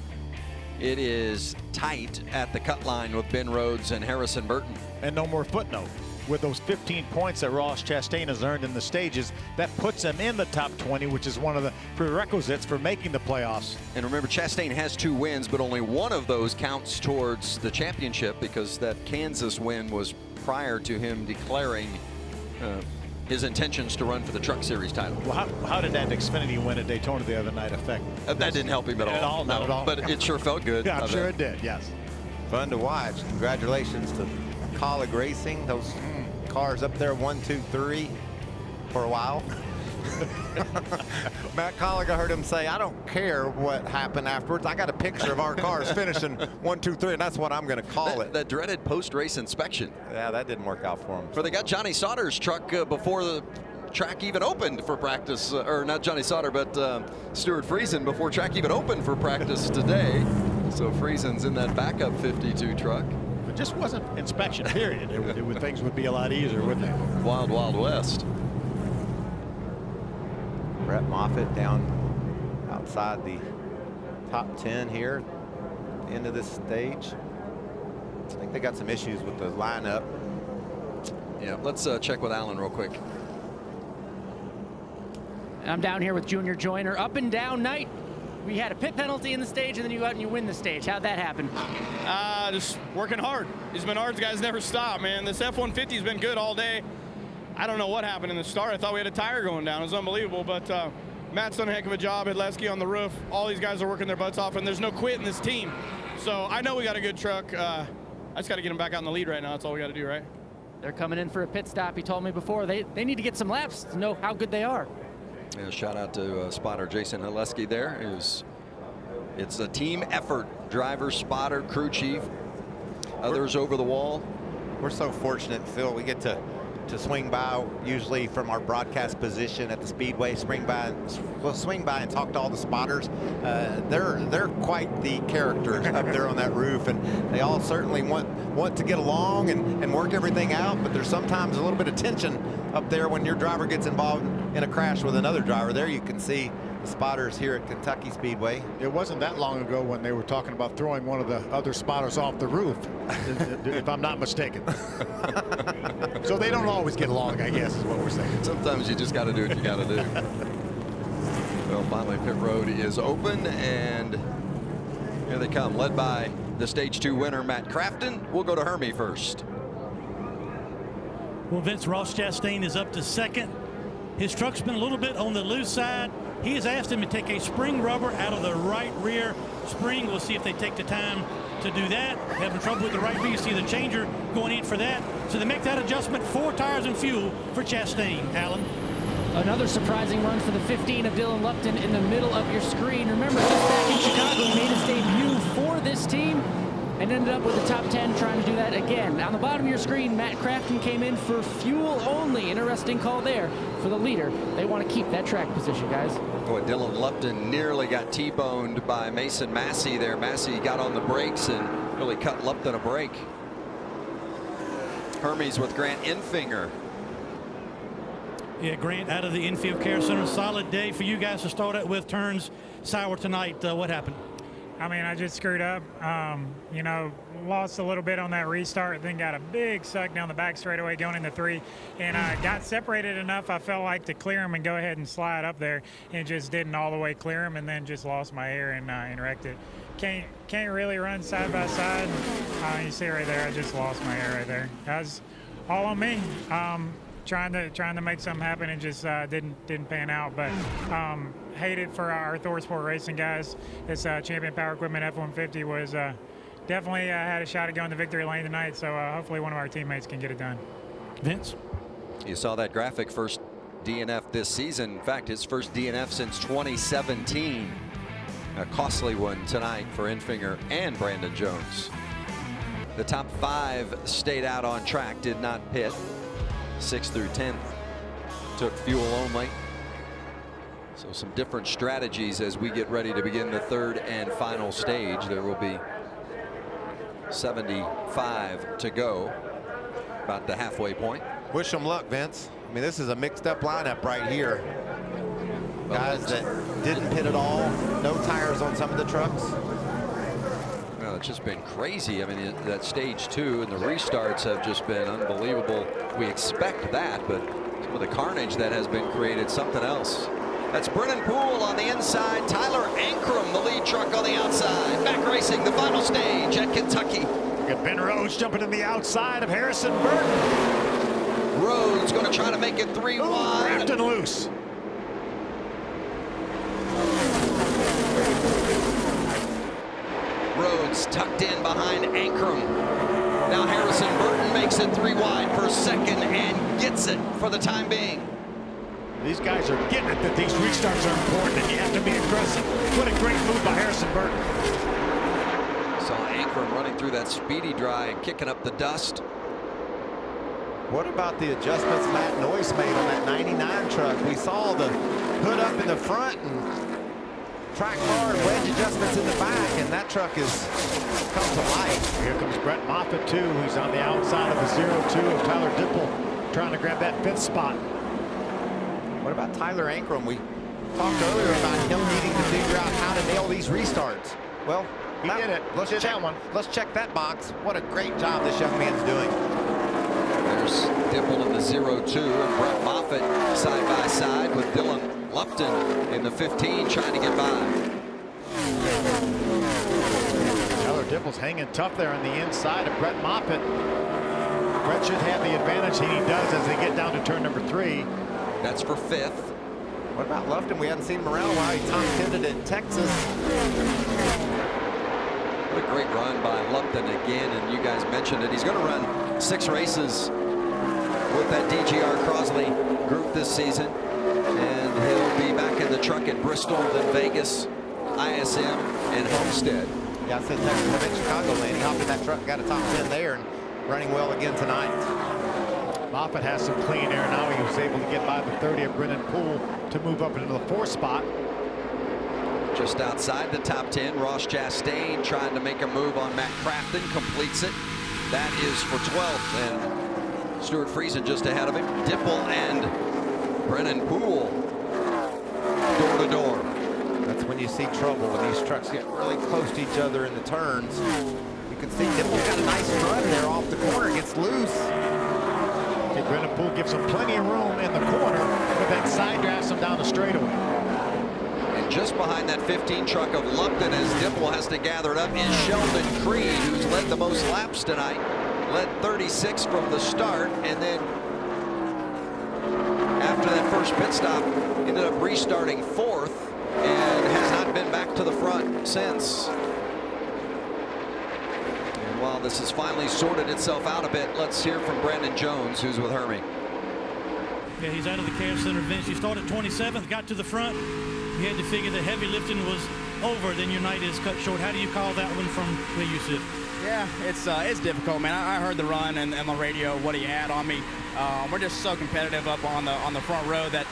it is tight at the cut line with Ben Rhodes and Harrison Burton. And no more footnote. With those 15 points that Ross Chastain has earned in the stages, that puts him in the top 20, which is one of the prerequisites for making the playoffs. And remember, Chastain has 2 wins, but only one of those counts towards the championship because that Kansas win was prior to him declaring his intentions to run for the Truck Series title. Well, how did that Xfinity win at Daytona the other night affect? That didn't help him at all. Not at all. But it sure felt good. Yeah, I'm sure it did, yes. Fun to watch. Congratulations to Colleague Racing. Those cars up there, 1, 2, 3 for a while. Matt Colleague, I heard him say, I don't care what happened afterwards. I got a picture of our cars finishing 1, 2, 3, and that's what I'm going to call it. That dreaded post-race inspection. Yeah, that didn't work out for him. But they got Johnny Sauter's truck before the track even opened for practice, or not Johnny Sauter, but Stuart Friesen before track even opened for practice today. So Friesen's in that backup 52 truck. It just wasn't inspection, period. Things would be a lot easier, wouldn't they? Wild, Wild West. Brett Moffitt down outside the top 10 here at the end of this stage. I think they got some issues with the lineup. Yeah, let's check with Alan real quick. I'm down here with Junior Joyner. Up and down night. We had a pit penalty in the stage, and then you go out and you win the stage. How'd that happen? Just working hard. It's been hard. The guys never stop, man. This F-150's been good all day. I don't know what happened in the start. I thought we had a tire going down. It was unbelievable, but Matt's done a heck of a job. Hedleski on the roof. All these guys are working their butts off, and there's no quit in this team. So I know we got a good truck. I just got to get them back out in the lead right now. That's all we got to do, right? They're coming in for a pit stop. He told me before. They need to get some laps to know how good they are. Yeah, shout out to spotter Jason Hedleski there. It's a team effort. Driver, spotter, crew chief, others over the wall. We're so fortunate, Phil. We get to to swing by, usually from our broadcast position at the Speedway, we'll swing by and talk to all the spotters. They're quite the characters up there on that roof, and they all certainly want to get along and work everything out, but there's sometimes a little bit of tension up there when your driver gets involved in a crash with another driver. There you can see the spotters here at Kentucky Speedway. It wasn't that long ago when they were talking about throwing one of the other spotters off the roof, if I'm not mistaken. So they don't always get along, I guess, is what we're saying. Sometimes you just got to do what you got to do. Well, finally, pit road is open, and here they come, led by the Stage 2 winner, Matt Crafton. We'll go to Hermie first. Well, Vince, Ross Chastain is up to second. His truck's been a little bit on the loose side. He has asked him to take a spring rubber out of the right rear spring. We'll see if they take the time to do that. Having trouble with the right rear. You see the changer going in for that. So they make that adjustment. 4 tires and fuel for Chastain. Alan. Another surprising run for the 15 of Dylan Lupton in the middle of your screen. Remember, just back in Chicago, he made his debut for this team and ended up with the top 10 trying to do that again. On the bottom of your screen, Matt Crafton came in for fuel only. Interesting call there for the leader. They want to keep that track position, guys. Boy, Dylan Lupton nearly got T-boned by Mason Massey there. Massey got on the brakes and really cut Lupton a break. Hermes with Grant Enfinger. Yeah, Grant out of the infield care center. Solid day for you guys to start out with. Turns sour tonight. What happened? I mean, I just screwed up. You know, lost a little bit on that restart, then got a big suck down the back straightaway going into 3, and I got separated enough. I felt like to clear him and go ahead and slide up there, and just didn't all the way clear him, and then just lost my air and wrecked it. Can't really run side by side. You see right there, I just lost my air right there. That was all on me. Trying to make something happen and just didn't pan out, but. Hate it for our Thor Sport Racing guys. This Champion Power Equipment F-150 was definitely had a shot at going to victory lane tonight, so hopefully one of our teammates can get it done. Vince? You saw that graphic, first DNF this season. In fact, his first DNF since 2017. A costly one tonight for Enfinger and Brandon Jones. The top 5 stayed out on track, did not pit. 6th through 10th took fuel only. So some different strategies as we get ready to begin the 3rd and final stage. There will be 75 to go, about the halfway point. Wish them luck, Vince. I mean, this is a mixed up lineup right here. Guys that didn't pit at all, no tires on some of the trucks. Well, it's just been crazy. I mean, that stage 2 and the restarts have just been unbelievable. We expect that, but some of the carnage that has been created, something else. That's Brennan Poole on the inside. Tyler Ankrum, the lead truck on the outside. Back racing the final stage at Kentucky. We got Ben Rhodes jumping in the outside of Harrison Burton. Rhodes going to try to make it 3 wide. Crafton loose. Rhodes tucked in behind Ankrum. Now Harrison Burton makes it 3 wide for 2nd and gets it for the time being. These guys are getting it that these restarts are important and you have to be aggressive. What a great move by Harrison Burton. Saw Ankrum running through that speedy dry and kicking up the dust. What about the adjustments Matt Noyce made on that 99 truck? We saw the hood up in the front and track bar and wedge adjustments in the back, and that truck has come to life. Here comes Brett Moffitt, too, who's on the outside of the 0-2 of Tyler Dipple, trying to grab that 5th spot. What about Tyler Ankrum? We talked earlier about him needing to figure out how to nail these restarts. Well, he did it. Let's check that box. What a great job this young man's doing. There's Dipple in the 0-2 and Brett Moffitt side by side with Dylan Lupton in the 15 trying to get by. Tyler Dipple's hanging tough there on the inside of Brett Moffitt. Brett should have the advantage, and he does as they get down to turn number 3. That's for 5th. What about Lupton? We hadn't seen him around a while. He top-10'd at Texas. What a great run by Lupton again, and you guys mentioned it. He's going to run 6 races with that DGR Crosley group this season, and he'll be back in the truck at Bristol, then Vegas, ISM, and Homestead. Yeah, I said Texas. I bet Chicago, man. He hopped in that truck, got a top 10 there, and running well again tonight. Moffitt has some clean air now. He was able to get by the 30 of Brennan Poole to move up into the 4th spot. Just outside the top 10, Ross Chastain trying to make a move on Matt Crafton, completes it. That is for 12th, and Stuart Friesen just ahead of him. Dipple and Brennan Poole door to door. That's when you see trouble, when these trucks get really close to each other in the turns. You can see Dipple's got a nice run there off the corner, gets loose. Okay, Brennan Poole gives him plenty of room in the corner, but then side drafts him down the straightaway. And just behind that 15 truck of Lupton, as Dipple has to gather it up, is Sheldon Creed, who's led the most laps tonight. Led 36 from the start, and then after that first pit stop, ended up restarting 4th and has not been back to the front since. And while this has finally sorted itself out a bit, let's hear from Brandon Jones, who's with Hermie. Yeah, he's out of the Cab Center, Vince. You started 27th, got to the front. You had to figure the heavy lifting was over, then your night is cut short. How do you call that one from where you sit? Yeah, it's difficult, man. I heard the run and on the radio what he had on me. We're just so competitive up on the front row that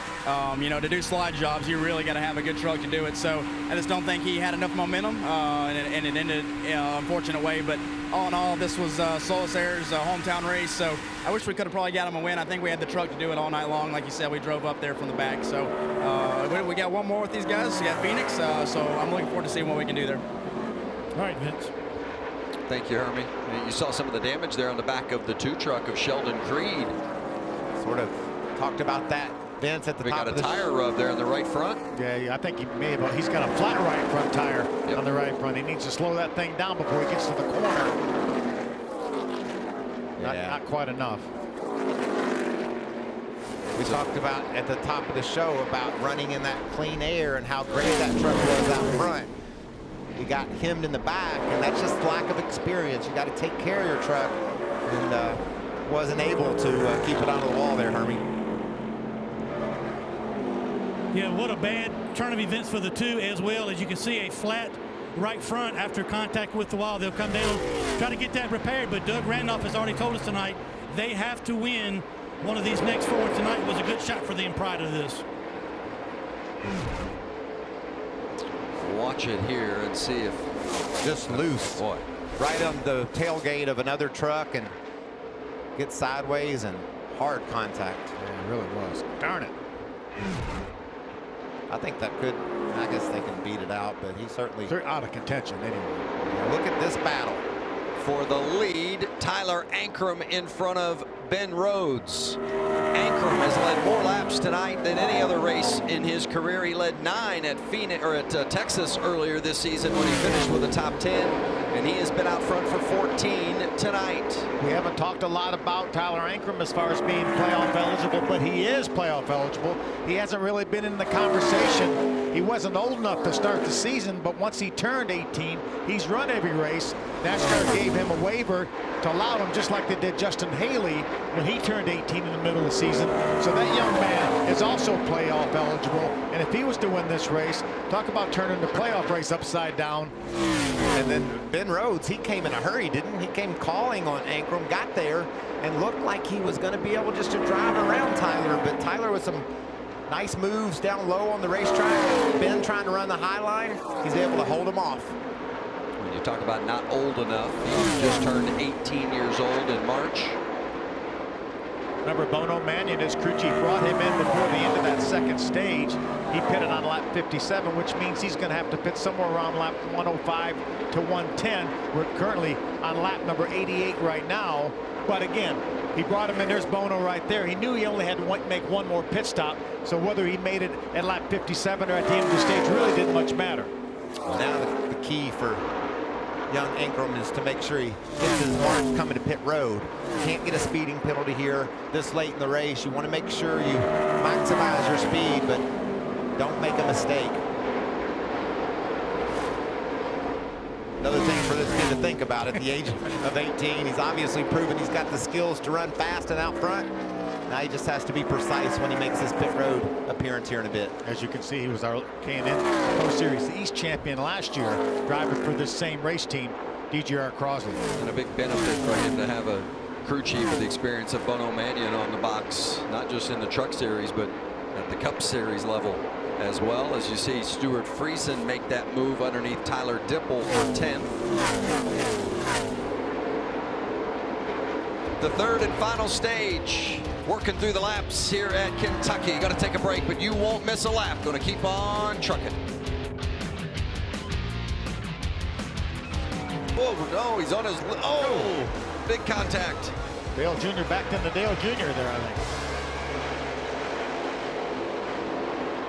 you know, to do slide jobs, you really got to have a good truck to do it. So I just don't think he had enough momentum, and it ended unfortunate way. But all in all, this was Solus Air's hometown race. So I wish we could have probably got him a win. I think we had the truck to do it all night long. Like you said, we drove up there from the back. So we got one more with these guys. We got Phoenix. So I'm looking forward to seeing what we can do there. All right, Vince. Thank you, Hermie. You saw some of the damage there on the back of the 2 truck of Sheldon Creed. Sort of talked about that, Vince, at the top of the... We got a tire rub there in the right front. Yeah, I think he may have. He's got a flat right front tire on the right front. He needs to slow that thing down before he gets to the corner. Not quite enough. We talked about at the top of the show about running in that clean air and how great that truck was out front. You got hemmed in the back, and that's just lack of experience. You got to take care of your truck, and wasn't able to keep it onto the wall there, Hermie. Yeah, what a bad turn of events for the 2 as well. As you can see, a flat right front after contact with the wall. They'll come down, try to get that repaired, but Doug Randolph has already told us tonight they have to win one of these next 4. Tonight was a good shot for them prior to this. Watch it here and see if just loose. Boy, right on the tailgate of another truck and get sideways and hard contact. Yeah, it really was. Darn it. I think that could, I guess they can beat it out, but he certainly... They're out of contention anyway. Yeah, look at this battle. For the lead, Tyler Ankrum in front of Ben Rhodes. Ankrum has led more laps tonight than any other race in his career. He led 9 at Phoenix or at Texas earlier this season when he finished with a top 10, and he has been out front for 14 tonight. We haven't talked a lot about Tyler Ankrum as far as being playoff eligible, but he is playoff eligible. He hasn't really been in the conversation. He wasn't old enough to start the season, but once he turned 18, he's run every race. NASCAR gave him a waiver to allow him, just like they did Justin Haley when he turned 18 in the middle of the season. So that young man is also playoff eligible, and if he was to win this race, talk about turning the playoff race upside down. And then Ben Rhodes, he came in a hurry, didn't he? He came calling on Ankrum, got there, and looked like he was going to be able just to drive around Tyler, but Tyler with some nice moves down low on the racetrack. Ben trying to run the high line, he's able to hold him off. When you talk about not old enough, he just turned 18 years old in March. Remember, Bono Mannion, his crew chief, brought him in before the end of that second stage. He pitted on lap 57, which means he's going to have to pit somewhere around lap 105 to 110. We're currently on lap number 88 right now. But again, he brought him in. There's Bono right there. He knew he only had to make one more pit stop. So whether he made it at lap 57 or at the end of the stage really didn't much matter. Well, now the key for young Ankrum is to make sure he gets his mark coming to pit road. Can't get a speeding penalty here this late in the race. You want to make sure you maximize your speed, but don't make a mistake. Another thing for this kid to think about at the age of 18, he's obviously proven he's got the skills to run fast and out front. Now he just has to be precise when he makes his pit road appearance here in a bit. As you can see, he was our K&N Pro Series East champion last year, driving for this same race team, DGR Crosley. And a big benefit for him to have a crew chief with the experience of Bono Mannion on the box, not just in the Truck Series, but at the Cup Series level as well. As you see Stuart Friesen make that move underneath Tyler Dipple for 10th. The third and final stage, working through the laps here at Kentucky. Got to take a break, but you won't miss a lap. Going to keep on trucking. Oh, no, he's on his... Oh, big contact. Dale Jr. backed into Dale Jr. there, I think.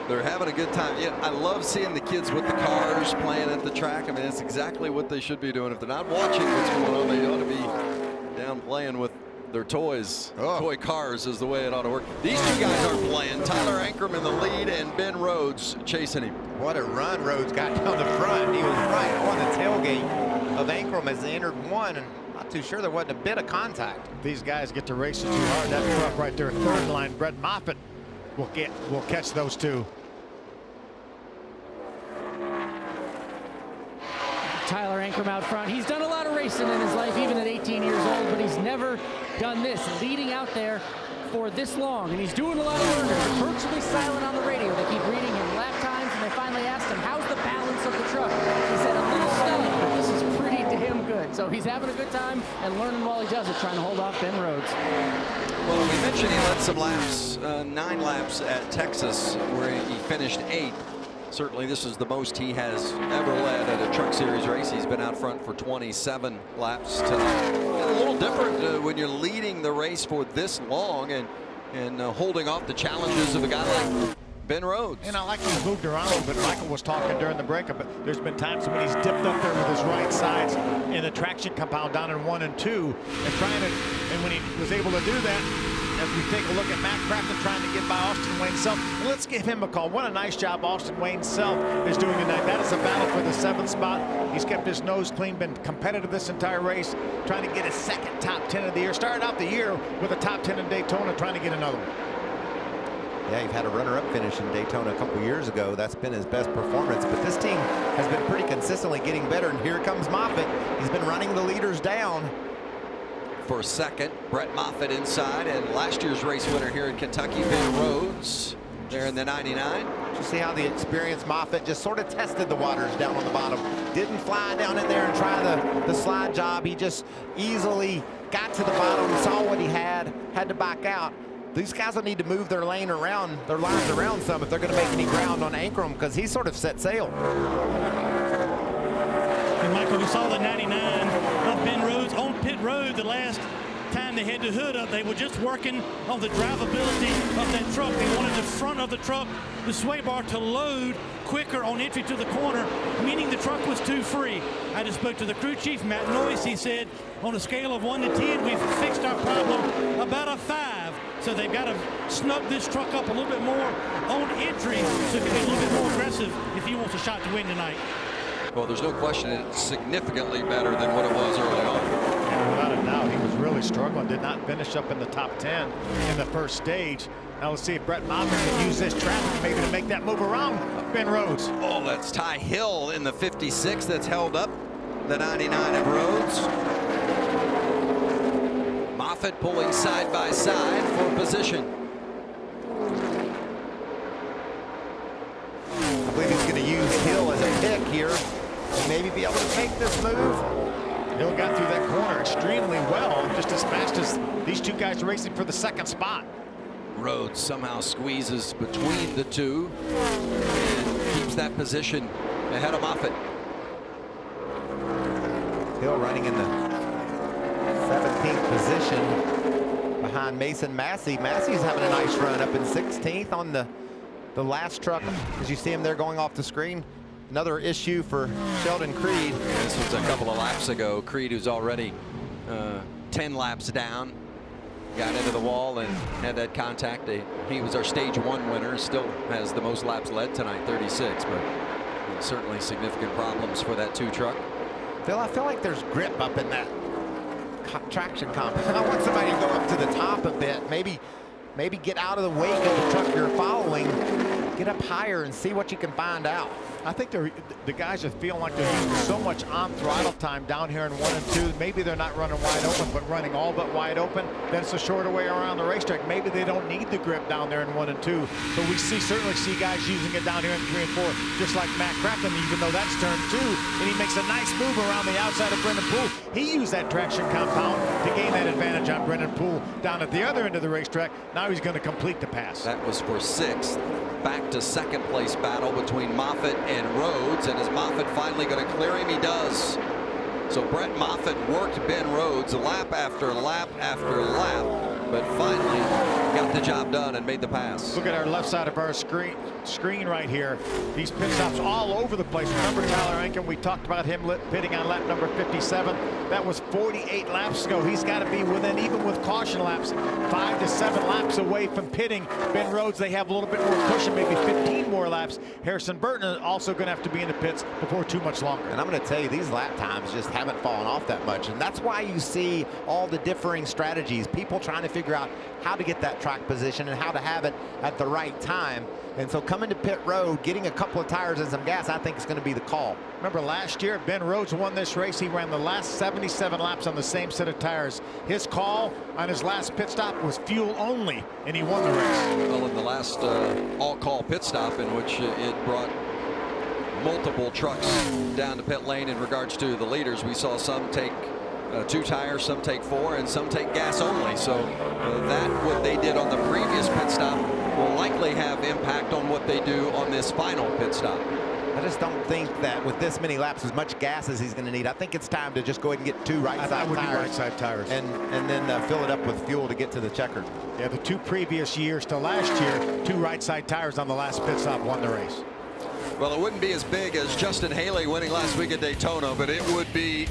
They're having a good time. Yeah, I love seeing the kids with the cars playing at the track. I mean, it's exactly what they should be doing. If they're not watching what's going on, they ought to be down playing with their toys. Toy cars is the way it ought to work. These two guys aren't playing. Tyler Ankrum in the lead and Ben Rhodes chasing him. What a run Rhodes got down the front. He was right on the tailgate of Ankrum as they entered one, and not too sure there wasn't a bit of contact. These guys get to racing too hard. That truck right there, third line, Brett Moffitt will catch those two. Tyler Ankrum out front. He's done a lot of racing in his life, even at 18 years old, but he's never done this, leading out there for this long. And he's doing a lot of learning. Virtually silent on the radio. They keep reading him lap times, and they finally asked him, how's the balance of the truck? He said, a little steady, but this is pretty damn good. So he's having a good time and learning while he does it, trying to hold off Ben Rhodes. Well, we mentioned he led some laps, 9 laps at Texas, where he finished 8th. Certainly this is the most he has ever led at a Truck Series race. He's been out front for 27 laps tonight. A little different when you're leading the race for this long and holding off the challenges of a guy like Ben Rhodes. And I like he's moved around a little bit. Michael was talking during the breakup, but there's been times when he's dipped up there with his right sides in the traction compound down in 1 and 2 and when he was able to do that, as we take a look at Matt Crafton trying to get by Austin Wayne Self. And let's give him a call. What a nice job Austin Wayne Self is doing tonight. That is a battle for the 7th spot. He's kept his nose clean, been competitive this entire race, trying to get his second top 10 of the year. Started out the year with a top 10 in Daytona, trying to get another one. Yeah, you've had a runner-up finish in Daytona a couple years ago. That's been his best performance, but this team has been pretty consistently getting better, and here comes Moffitt. He's been running the leaders down. For second, Brett Moffitt inside, and last year's race winner here in Kentucky, Ben Rhodes, there in the 99. You see how the experienced Moffitt just sort of tested the waters down on the bottom. Didn't fly down in there and try the slide job. He just easily got to the bottom, saw what he had to back out. These guys will need to move their lines around some if they're going to make any ground on Ankrum, because he sort of set sail. And Michael, we saw the 99 of Ben Rhodes on pit road the last time they had the hood up. They were just working on the drivability of that truck. They wanted the front of the truck, the sway bar, to load quicker on entry to the corner, meaning the truck was too free. I just spoke to the crew chief, Matt Noyce. He said, on a scale of 1 to 10, we've fixed our problem about a 5. So they've got to snug this truck up a little bit more on entry so it can be a little bit more aggressive if he wants a shot to win tonight. Well, there's no question it's significantly better than what it was early on. And without a doubt, he was really struggling. Did not finish up in the top 10 in the first stage. Now let's see if Brett Moffitt can use this traffic maybe to make that move around Ben Rhodes. Oh, that's Ty Hill in the 56 that's held up the 99 of Rhodes. Moffitt pulling side by side for position. I believe he's going to use Hill as a pick here and maybe be able to make this move. Hill got through that corner extremely well, just as fast as these two guys are racing for the 2nd spot. Rhodes somehow squeezes between the two and keeps that position ahead of Moffitt. Hill running in the 17th position behind Mason Massey. Massey's having a nice run up in 16th on the last truck, as you see him there going off the screen. Another issue for Sheldon Creed. This was a couple of laps ago. Creed, who's already 10 laps down, got into the wall and had that contact. He was our stage 1 winner, still has the most laps led tonight, 36, but certainly significant problems for that 2 truck. Phil, I feel like there's grip up in that traction compound. I want somebody to go up to the top a bit, maybe get out of the wake of the truck you're following, get up higher and see what you can find out. I think the guys are feeling like they're using so much on throttle time down here in 1 and 2. Maybe they're not running wide open, but running all but wide open. Then it's a shorter way around the racetrack. Maybe they don't need the grip down there in 1 and 2. But we certainly see guys using it down here in 3 and 4, just like Matt Crafton, even though that's turn 2. And he makes a nice move around the outside of Brendan Poole. He used that traction compound to gain that advantage on Brendan Poole down at the other end of the racetrack. Now he's going to complete the pass. That was for 6th. Back to second place battle between Moffitt and Rhodes, and is Moffitt finally going to clear him? He does. So Brett Moffitt worked Ben Rhodes lap after lap after lap, but finally got the job done and made the pass. Look at our left side of our screen right here. These pit stops all over the place. Remember Tyler Ankrum, we talked about him pitting on lap number 57. That was 48 laps ago. He's got to be within, even with caution laps, 5 to 7 laps away from pitting. Ben Rhodes, they have a little bit more cushion, maybe 15 more laps. Harrison Burton is also going to have to be in the pits before too much longer. And I'm going to tell you, these lap times just haven't fallen off that much. And that's why you see all the differing strategies, people trying to figure out how to get that track position and how to have it at the right time. And so coming to pit road, getting a couple of tires and some gas, I think is going to be the call. Remember last year, Ben Rhodes won this race. He ran the last 77 laps on the same set of tires. His call on his last pit stop was fuel only, and he won the race. Well, in the last all-call pit stop, in which it brought multiple trucks down to pit lane in regards to the leaders, we saw some take 2 tires, some take 4, and some take gas only. So that what they did on the previous pit stop will likely have impact on what they do on this final pit stop. I just don't think that with this many laps, as much gas as he's going to need. I think it's time to just go ahead and get 2 right side tires, and then fill it up with fuel to get to the checkered. Yeah, the 2 previous years to last year, 2 right side tires on the last pit stop won the race. Well, it wouldn't be as big as Justin Haley winning last week at Daytona, but it would be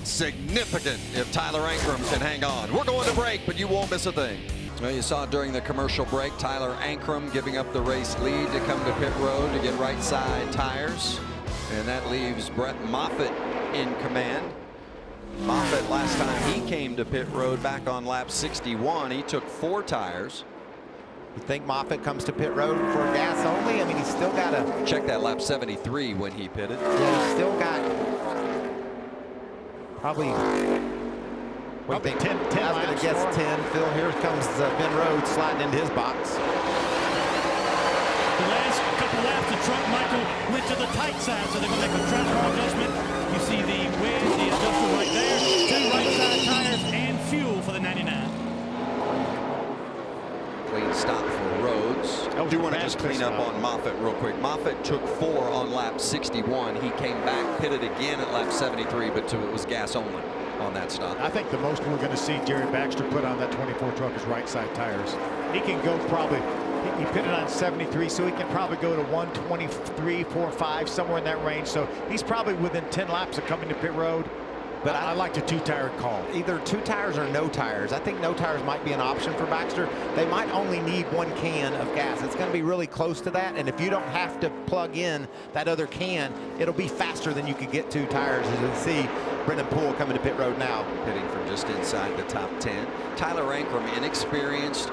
significant if Tyler Ankrum can hang on. We're going to break, but you won't miss a thing. Well, you saw during the commercial break, Tyler Ankrum giving up the race lead to come to pit road to get right side tires. And that leaves Brett Moffitt in command. Moffitt, last time he came to pit road back on lap 61, he took 4 tires. You think Moffitt comes to pit road for gas only? I mean, he's still got to check that lap 73 when he pitted. Yeah, he's still got probably 10 I was going to guess 10. Phil, here comes Ben Rhodes sliding into his box. The last couple laps, the truck, Michael, went to the tight side, so they're going to make a travel adjustment. You see the wedge, the adjustment right there. 2 right side tires and fuel for the 99. Clean stop for Rhodes. I do want to just clean up on Moffitt real quick. Moffitt took 4 on lap 61. He came back, pitted again at lap 73, but it was gas only on that stop. I think the most we're going to see Jerry Baxter put on that 24 truck is right side tires. He can go probably, he pitted on 73, so he can probably go to 123, 4, 5, somewhere in that range. So he's probably within 10 laps of coming to pit road. But I like the 2-tire call. Either 2 tires or no tires. I think no tires might be an option for Baxter. They might only need 1 can of gas. It's going to be really close to that. And if you don't have to plug in that other can, it'll be faster than you could get 2 tires. As you see, Brendan Poole coming to pit road now. Pitting from just inside the top 10. Tyler Ankrum, inexperienced,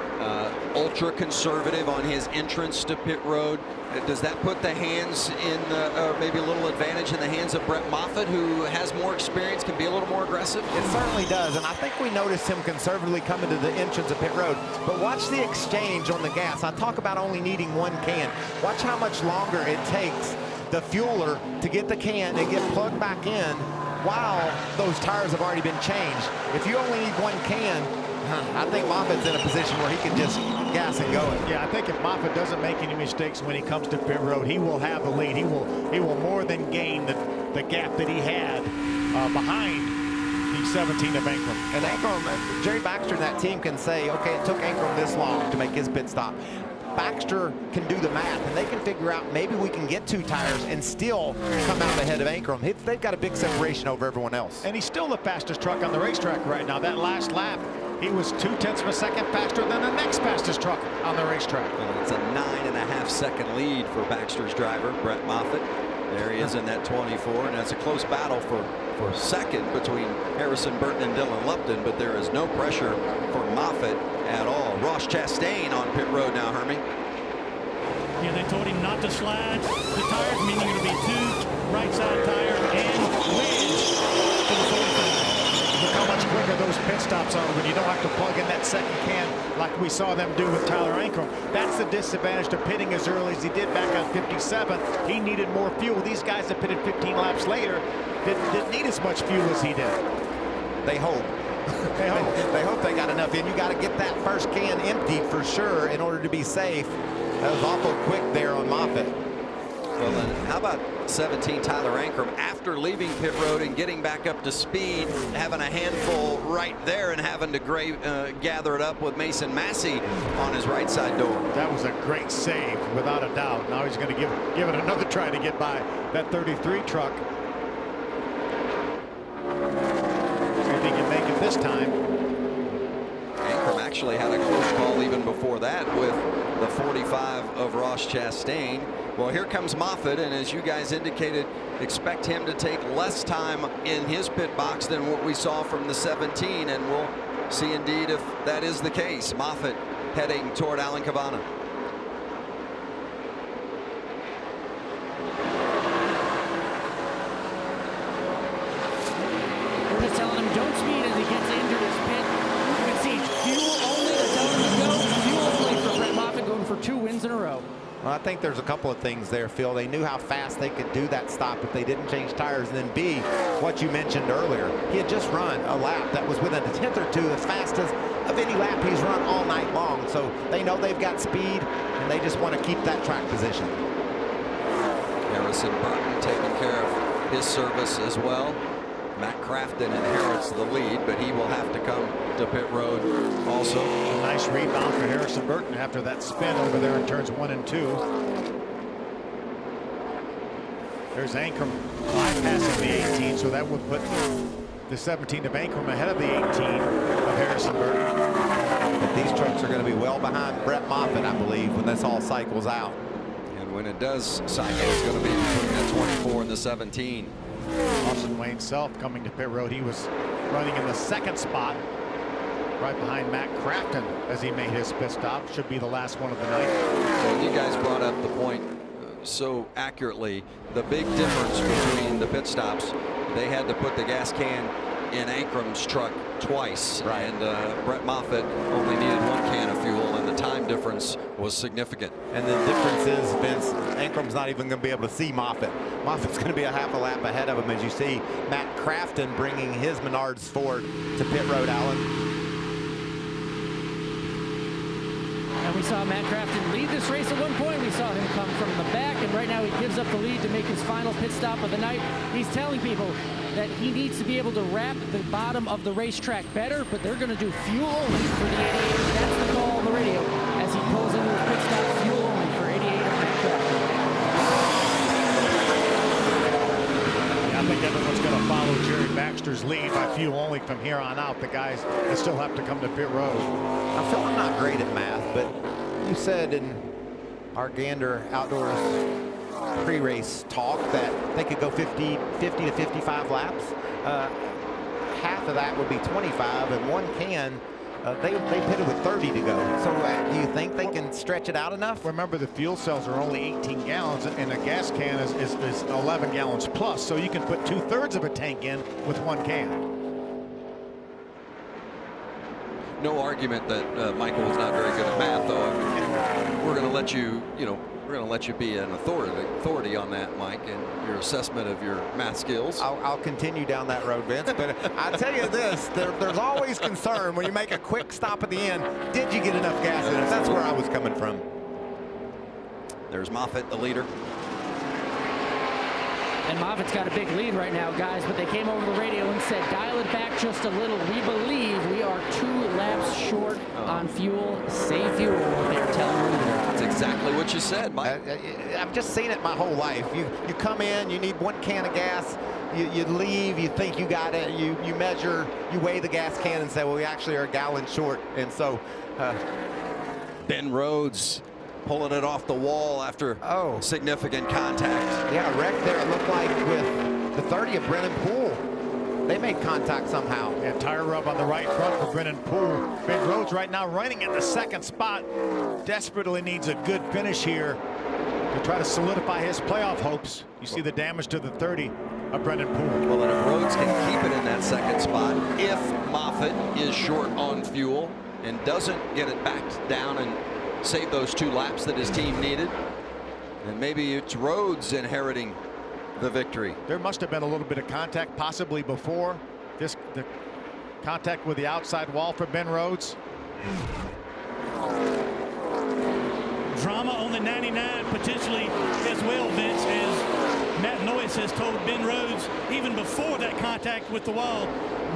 ultra conservative on his entrance to pit road. Does that put the hands in maybe a little advantage in the hands of Brett Moffitt, who has more experience, can be a little more aggressive? It certainly does, and I think we noticed him conservatively coming to the entrance of pit road. But watch the exchange on the gas. I talk about only needing 1 can. Watch how much longer it takes the fueler to get the can and get plugged back in while those tires have already been changed. If you only need 1 can, I think Moffitt's in a position where he can just gas and go it. Yeah, I think if Moffitt doesn't make any mistakes when he comes to pit road, he will have the lead. He will more than gain the gap that he had behind the 17 of Ankrum. And Ankrum, Jerry Baxter and that team can say, okay, it took Ankrum this long to make his pit stop. Baxter can do the math, and they can figure out maybe we can get 2 tires and still come out ahead of Ankrum. They've got a big separation over everyone else. And he's still the fastest truck on the racetrack right now. That last lap, he was 0.2 of a second faster than the next fastest truck on the racetrack. Well, it's a 9.5-second lead for Baxter's driver, Brett Moffitt. There he is in that 24, and that's a close battle for second between Harrison Burton and Dylan Lupton, but there is no pressure for Moffitt at all. Ross Chastain on pit road now, Hermie. Yeah, they told him not to slide the tires, meaning it'll be 2 right side tires and wedge to the 45. Look how much quicker those pit stops are when you don't have to plug in that second can like we saw them do with Tyler Ankrum. That's the disadvantage to pitting as early as he did back on 57. He needed more fuel. These guys that pitted 15 laps later didn't need as much fuel as he did. They hope. They hope they got enough in. You got to get that first can emptied for sure in order to be safe. That was awful quick there on Moffitt. Well, then, how about 17 Tyler Ankrum after leaving pit road and getting back up to speed, having a handful right there and having to gather it up with Mason Massey on his right side door. That was a great save, without a doubt. Now he's going to give it another try to get by that 33 truck. See if he can make it this time. Ankrum actually had a close call even before that with the 45 of Ross Chastain. Well, here comes Moffitt, and as you guys indicated, expect him to take less time in his pit box than what we saw from the 17, and we'll see indeed if that is the case. Moffitt heading toward Alan Cavana. We're just telling him don't speed as he gets into his pit. You can see fuel only. They're telling him to go fuel only for Brett Moffitt, going for 2 wins in a row. Well, I think there's a couple of things there, Phil. They knew how fast they could do that stop if they didn't change tires. And then B, what you mentioned earlier, he had just run a lap that was within a tenth or two as fast as of any lap he's run all night long. So they know they've got speed, and they just want to keep that track position. Harrison Burton taking care of his service as well. Matt Crafton inherits the lead, but he will have to come to pit road also. A nice rebound for Harrison Burton after that spin over there in turns 1 and 2. There's Ankrum bypassing the 18, so that would put the 17 of Ankrum ahead of the 18 of Harrison Burton. But these trucks are going to be well behind Brett Moffitt, I believe, when this all cycles out. And when it does cycle, it's going to be between the 24 and the 17. Austin Wayne Self coming to pit road. He was running in the 2nd spot, right behind Matt Crafton as he made his pit stop. Should be the last one of the night. Well, you guys brought up the point so accurately. The big difference between the pit stops, they had to put the gas can in Ankrum's truck twice. Right. And Brett Moffitt only needed 1 can of fuel, and the time difference was significant. And the difference is, Vince, Ankrum's not even going to be able to see Moffitt. Moffitt's going to be a half a lap ahead of him, as you see Matt Crafton bringing his Menards Ford to pit road, Alan. And we saw Matt Crafton lead this race at one point. We saw him come from the back, and right now he gives up the lead to make his final pit stop of the night. He's telling people that he needs to be able to wrap the bottom of the racetrack better, but they're going to do fuel only for the 88. That's the call on the radio as he pulls into his pit stop. Fuel only for 88 of Matt Crafton. I think everyone's going to follow Jerry Baxter's lead by fuel only from here on out. The guys that still have to come to pit road. I feel I'm not great at math, but you said in our Gander Outdoors pre-race talk that they could go 50 to 55 laps. Half of that would be 25, and 1 can. They pitted with 30 to go. So do you think they can stretch it out enough? Remember, the fuel cells are only 18 gallons, and a gas can is 11 gallons plus. So you can put 2/3 of a tank in with 1 can. No argument that Michael was not very good at math, though. We're going to let you, we're going to let you be an authority on that, Mike, and your assessment of your math skills. I'll continue down that road, Vince. But I tell you this, there's always concern when you make a quick stop at the end. Did you get enough gas in it? That's where I was coming from. There's Moffitt, the leader. And Moffitt's got a big lead right now, guys, but they came over the radio and said, dial it back just a little. We believe we are 2 laps short on fuel. Save fuel, what they're telling me. That's exactly what you said, Mike. I've just seen it my whole life. You come in, you need 1 can of gas, you leave, you think you got it, you measure, you weigh the gas can and say, well, we actually are a gallon short. And so Ben Rhodes pulling it off the wall after significant contact. Yeah, a wreck there, it looked like, with the 30 of Brennan Poole. They made contact somehow. Yeah, tire rub on the right front for Brennan Poole. Ben Rhodes right now running in the 2nd spot. Desperately needs a good finish here to try to solidify his playoff hopes. You see the damage to the 30 of Brendan Poole. Well, and if Rhodes can keep it in that second spot, if Moffitt is short on fuel and doesn't get it back down and save those 2 laps that his team needed, then maybe it's Rhodes inheriting the victory. There must have been a little bit of contact possibly before this, the contact with the outside wall for Ben Rhodes. Drama on the 99 potentially as well, Vince, as Matt Noyes has told Ben Rhodes even before that contact with the wall.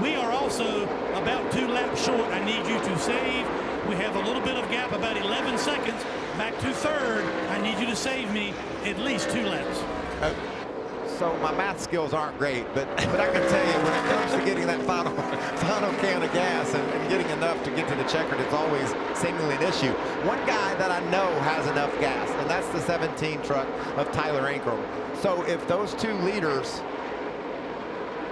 We are also about 2 laps short. I need you to save. We have a little bit of gap, about 11 seconds. Back to third. I need you to save me at least 2 laps. So my math skills aren't great, but I can tell you when it comes to getting that final can of gas and getting enough to get to the checkered, it's always seemingly an issue. One guy that I know has enough gas, and that's the 17 truck of Tyler Ankrum. So if those 2 leaders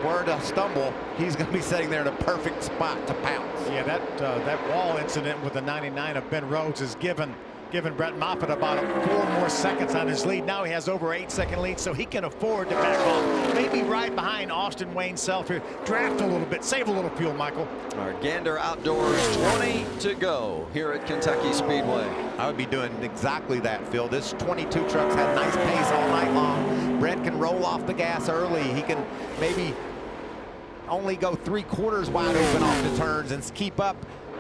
were to stumble, he's going to be sitting there in a perfect spot to pounce. Yeah, that wall incident with the 99 of Ben Rhodes has given Brett Moffitt about 4 more seconds on his lead. Now he has over 8-second lead, so he can afford to back off. Maybe right behind Austin Wayne Self here. Draft a little bit, save a little fuel, Michael. Our Gander Outdoors, 20 to go here at Kentucky Speedway. I would be doing exactly that, Phil. This 22 trucks had nice pace all night long. Brett can roll off the gas early. He can maybe only go 3/4 wide open off the turns and keep up.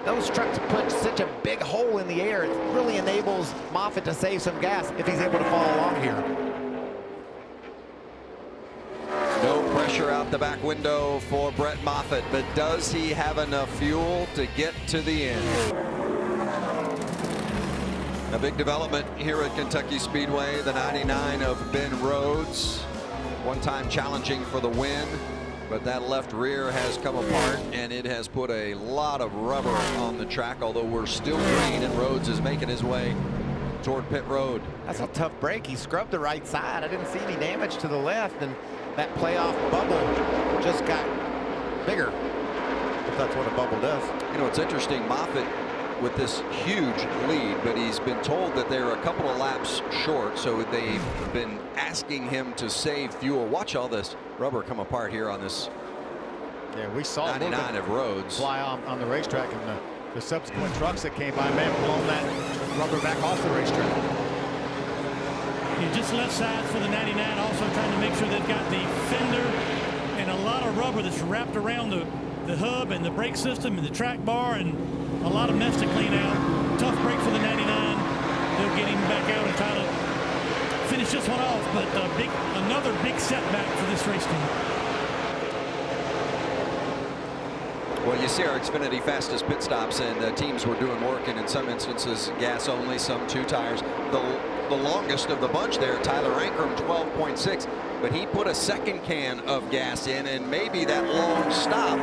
Those trucks put such a big hole in the air. It really enables Moffitt to save some gas if he's able to follow along here. No pressure out the back window for Brett Moffitt, but does he have enough fuel to get to the end? A big development here at Kentucky Speedway, the 99 of Ben Rhodes, one time challenging for the win. But that left rear has come apart, and it has put a lot of rubber on the track, although we're still green, and Rhodes is making his way toward pit road. That's a tough break. He scrubbed the right side. I didn't see any damage to the left, and that playoff bubble just got bigger, if that's what a bubble does. You know, it's interesting, Moffitt with this huge lead, but he's been told that they're a couple of laps short, so they've been asking him to save fuel. Watch all this rubber come apart here on this. Yeah, we saw 99 of Rhodes fly on the racetrack, and the subsequent trucks that came by may have blown that rubber back off the racetrack. Yeah, just left side for the 99, also trying to make sure they've got the fender and a lot of rubber that's wrapped around the hub and the brake system and the track bar, and a lot of mess to clean out. Tough break for the 99. They'll get him back out and try to finish this one off, but another big setback for this race team. Well, you see our Xfinity fastest pit stops, and teams were doing work, and in some instances gas only, some 2 tires. The longest of the bunch there, Tyler Ankrum, 12.6, but he put a second can of gas in, and maybe that long stop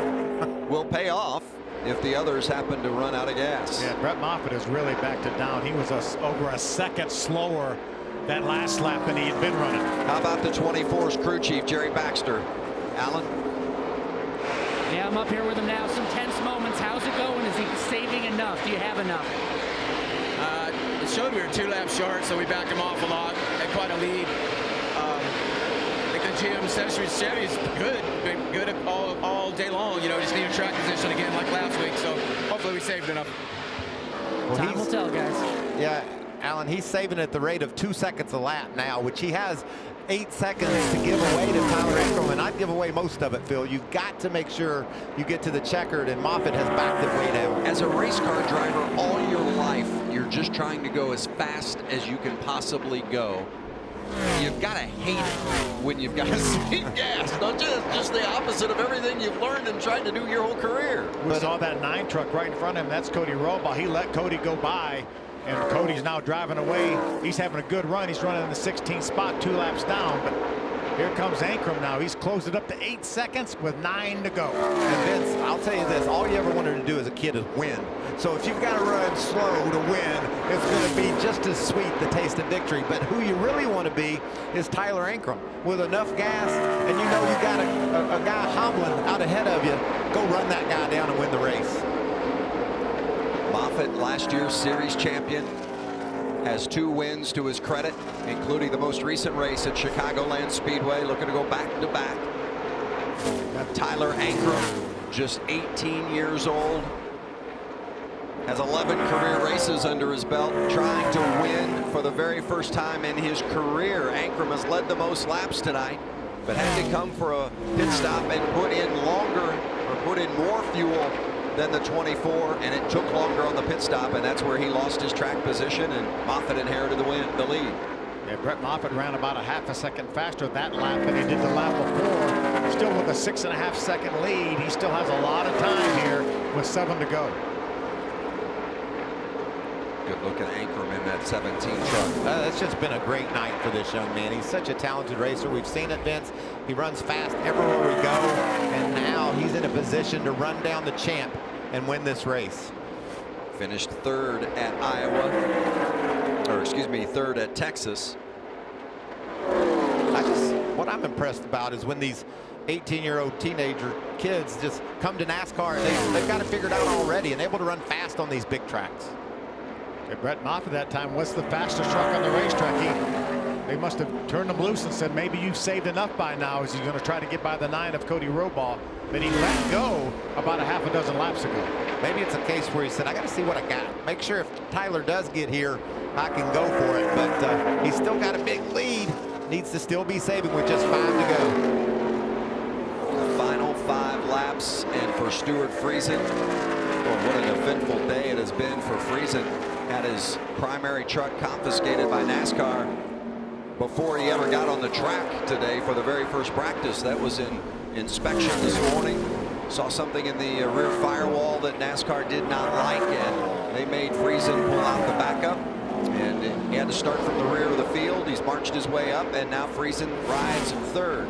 will pay off if the others happen to run out of gas. Yeah, Brett Moffitt has really backed it down. He was over a second slower that last lap than he had been running. How about the 24's crew chief, Jerry Baxter? Alan? Yeah, I'm up here with him now. Some tense moments. How's it going? Is he saving enough? Do you have enough? It showed we were 2 laps short, so we backed him off a lot. Had quite a lead. I think the GM Chevy's good. Been good all day long. You know, just need a track position again like last week. So hopefully we saved enough. Well, time will tell, guys. Yeah, Alan, he's saving at the rate of 2 seconds a lap now, which he has 8 seconds to give away to Tyler Ankrum, and I'd give away most of it, Phil. You've got to make sure you get to the checkered, and Moffitt has backed it way down. As a race car driver all your life, you're just trying to go as fast as you can possibly go. You've got to hate it when you've got to speed gas. Don't you? It's just the opposite of everything you've learned and tried to do your whole career. We saw that 9 truck right in front of him. That's Cody Robaugh. He let Cody go by, and Cody's now driving away. He's having a good run. He's running in the 16th spot, 2 laps down. But here comes Ankrum now. He's closed it up to 8 seconds with 9 to go. And Vince, I'll tell you this, all you ever wanted to do as a kid is win. So if you've got to run slow to win, it's going to be just as sweet, the taste of victory. But who you really want to be is Tyler Ankrum. With enough gas, and you know you got a guy hobbling out ahead of you, go run that guy down and win the race. Moffitt, last year's series champion. has 2 wins to his credit, including the most recent race at Chicagoland Speedway, looking to go back-to-back. Tyler Ankrum, just 18 years old, has 11 career races under his belt, trying to win for the very first time in his career. Ankrum has led the most laps tonight, but had to come for a pit stop and put in more fuel than the 24, and it took longer on the pit stop, and that's where he lost his track position, and Moffitt inherited the lead. Yeah, Brett Moffitt ran about a half a second faster that lap than he did the lap before. Still with a 6.5 second lead. He still has a lot of time here with 7 to go. Good look at Ankrum in that 17 truck. It's just been a great night for this young man. He's such a talented racer. We've seen it, Vince. He runs fast everywhere we go, and now he's in a position to run down the champ and win this race. Finished 3rd at Iowa, or excuse me, 3rd at Texas. What I'm impressed about is when these 18-year-old teenager kids just come to NASCAR and they've got it figured out already and able to run fast on these big tracks. Yeah, Brett Moffitt that time was the fastest truck on the racetrack. They must have turned him loose and said, maybe you've saved enough by now, as he's going to try to get by the 9 of Cody Robaugh that he let go about a half a dozen laps ago. Maybe it's a case where he said, I got to see what I got. Make sure if Tyler does get here, I can go for it. But he's still got a big lead. Needs to still be saving with just 5 to go. The final 5 laps, and for Stuart Friesen, well, what an eventful day it has been for Friesen. Had his primary truck confiscated by NASCAR before he ever got on the track today for the very first practice. That was in inspection this morning. Saw something in the rear firewall that NASCAR did not like, and they made Friesen pull out the backup, and he had to start from the rear of the field. He's marched his way up, and now Friesen rides 3rd.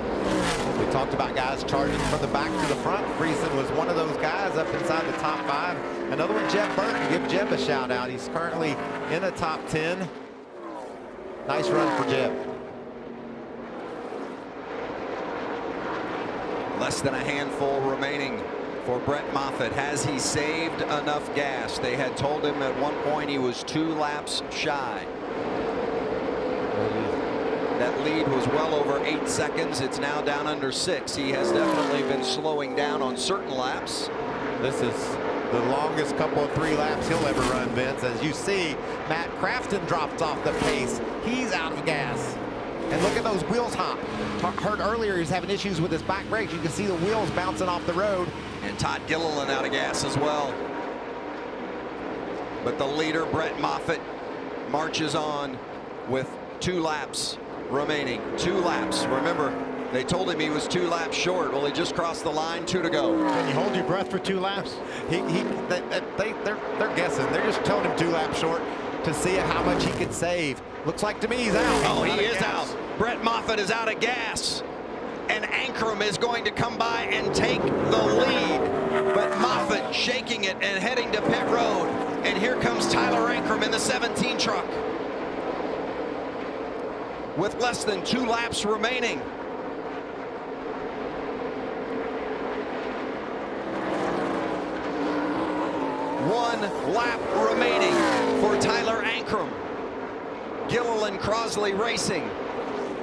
We talked about guys charging from the back to the front. Friesen was one of those guys up inside the top 5. Another one, Jeff Burton. Give Jeff a shout out. He's currently in the top 10. Nice run for Jeff. Less than a handful remaining for Brett Moffitt. Has he saved enough gas? They had told him at one point he was 2 laps shy. That lead was well over 8 seconds. It's now down under 6. He has definitely been slowing down on certain laps. This is the longest couple of 3 laps he'll ever run, Vince. As you see, Matt Crafton drops off the pace. He's out of gas. And look at those wheels hop. Heard earlier he's having issues with his back brakes. You can see the wheels bouncing off the road. And Todd Gilliland out of gas as well. But the leader, Brett Moffitt, marches on with 2 laps remaining. 2 laps. Remember, they told him he was 2 laps short. Well, he just crossed the line, 2 to go. Can you hold your breath for 2 laps? They're guessing. They're just telling him 2 laps short to see how much he could save. Looks like to me he's out. Oh, he is out. Brett Moffitt is out of gas. And Ankrum is going to come by and take the lead. But Moffitt shaking it and heading to pit road. And here comes Tyler Ankrum in the 17 truck, with less than 2 laps remaining. One lap remaining for Tyler Ankrum. Gilliland Crosley Racing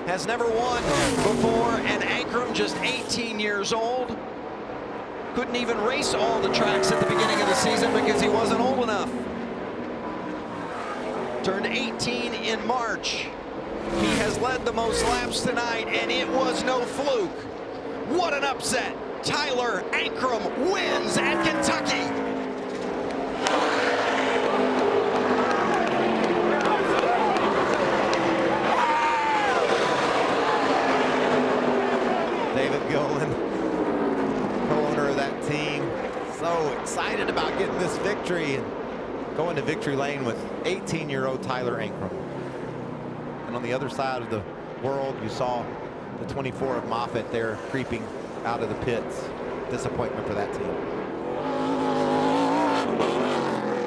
has never won before, and Ankrum, just 18 years old, couldn't even race all the tracks at the beginning of the season because he wasn't old enough. Turned 18 in March. He has led the most laps tonight, and it was no fluke. What an upset. Tyler Ankrum wins at Kentucky. David Gilliland, co-owner of that team, so excited about getting this victory and going to victory lane with 18-year-old Tyler Ankrum. And on the other side of the world, you saw the 24 of Moffitt there creeping out of the pits. Disappointment for that team.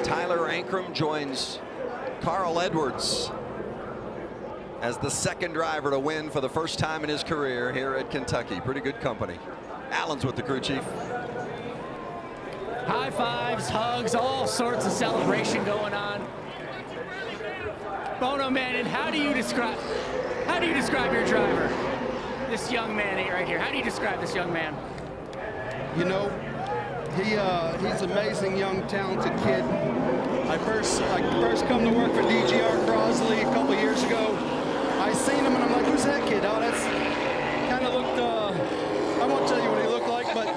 Tyler Ankrum joins Carl Edwards as the 2nd driver to win for the first time in his career here at Kentucky. Pretty good company. Allen's with the crew chief. High fives, hugs, all sorts of celebration going on. Bono Manning, how do you describe your driver? This young man right here. How do you describe this young man? You know, he's an amazing, young, talented kid. I first come to work for DGR Crosley a couple years ago. I seen him and I'm like, who's that kid? Oh, that's kind of looked, I won't tell you what he looked like, but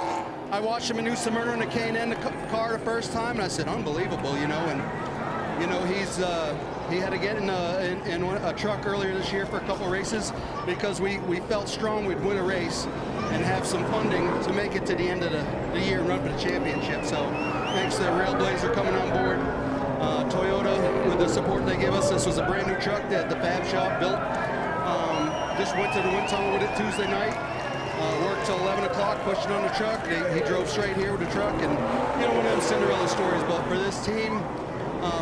I watched him in New Smyrna in a K&N car the first time, and I said, unbelievable, you know. And you know, he had to get in a truck earlier this year for a couple races because we felt strong we'd win a race and have some funding to make it to the end of the year and run for the championship. So thanks to Railblazer coming on board, Toyota with the support they give us. This was a brand new truck that the fab shop built. Just went to the wind tunnel with it Tuesday night. Worked till 11 o'clock pushing on the truck. He drove straight here with the truck, and you know, one of them Cinderella stories. But for this team,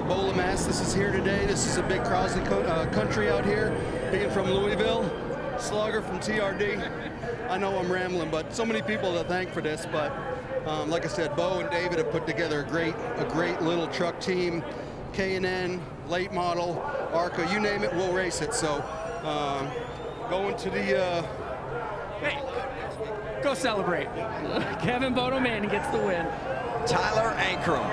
Bola Mass, this is here today. This is a big Crosley country out here. Being from Louisville, Slugger from TRD. I know I'm rambling, but so many people to thank for this. But like I said, Bo and David have put together a great little truck team. K&N, late model, ARCA, you name it, we'll race it. So going to the hey, go celebrate. Kevin Bono Manning gets the win. Tyler Ankrum.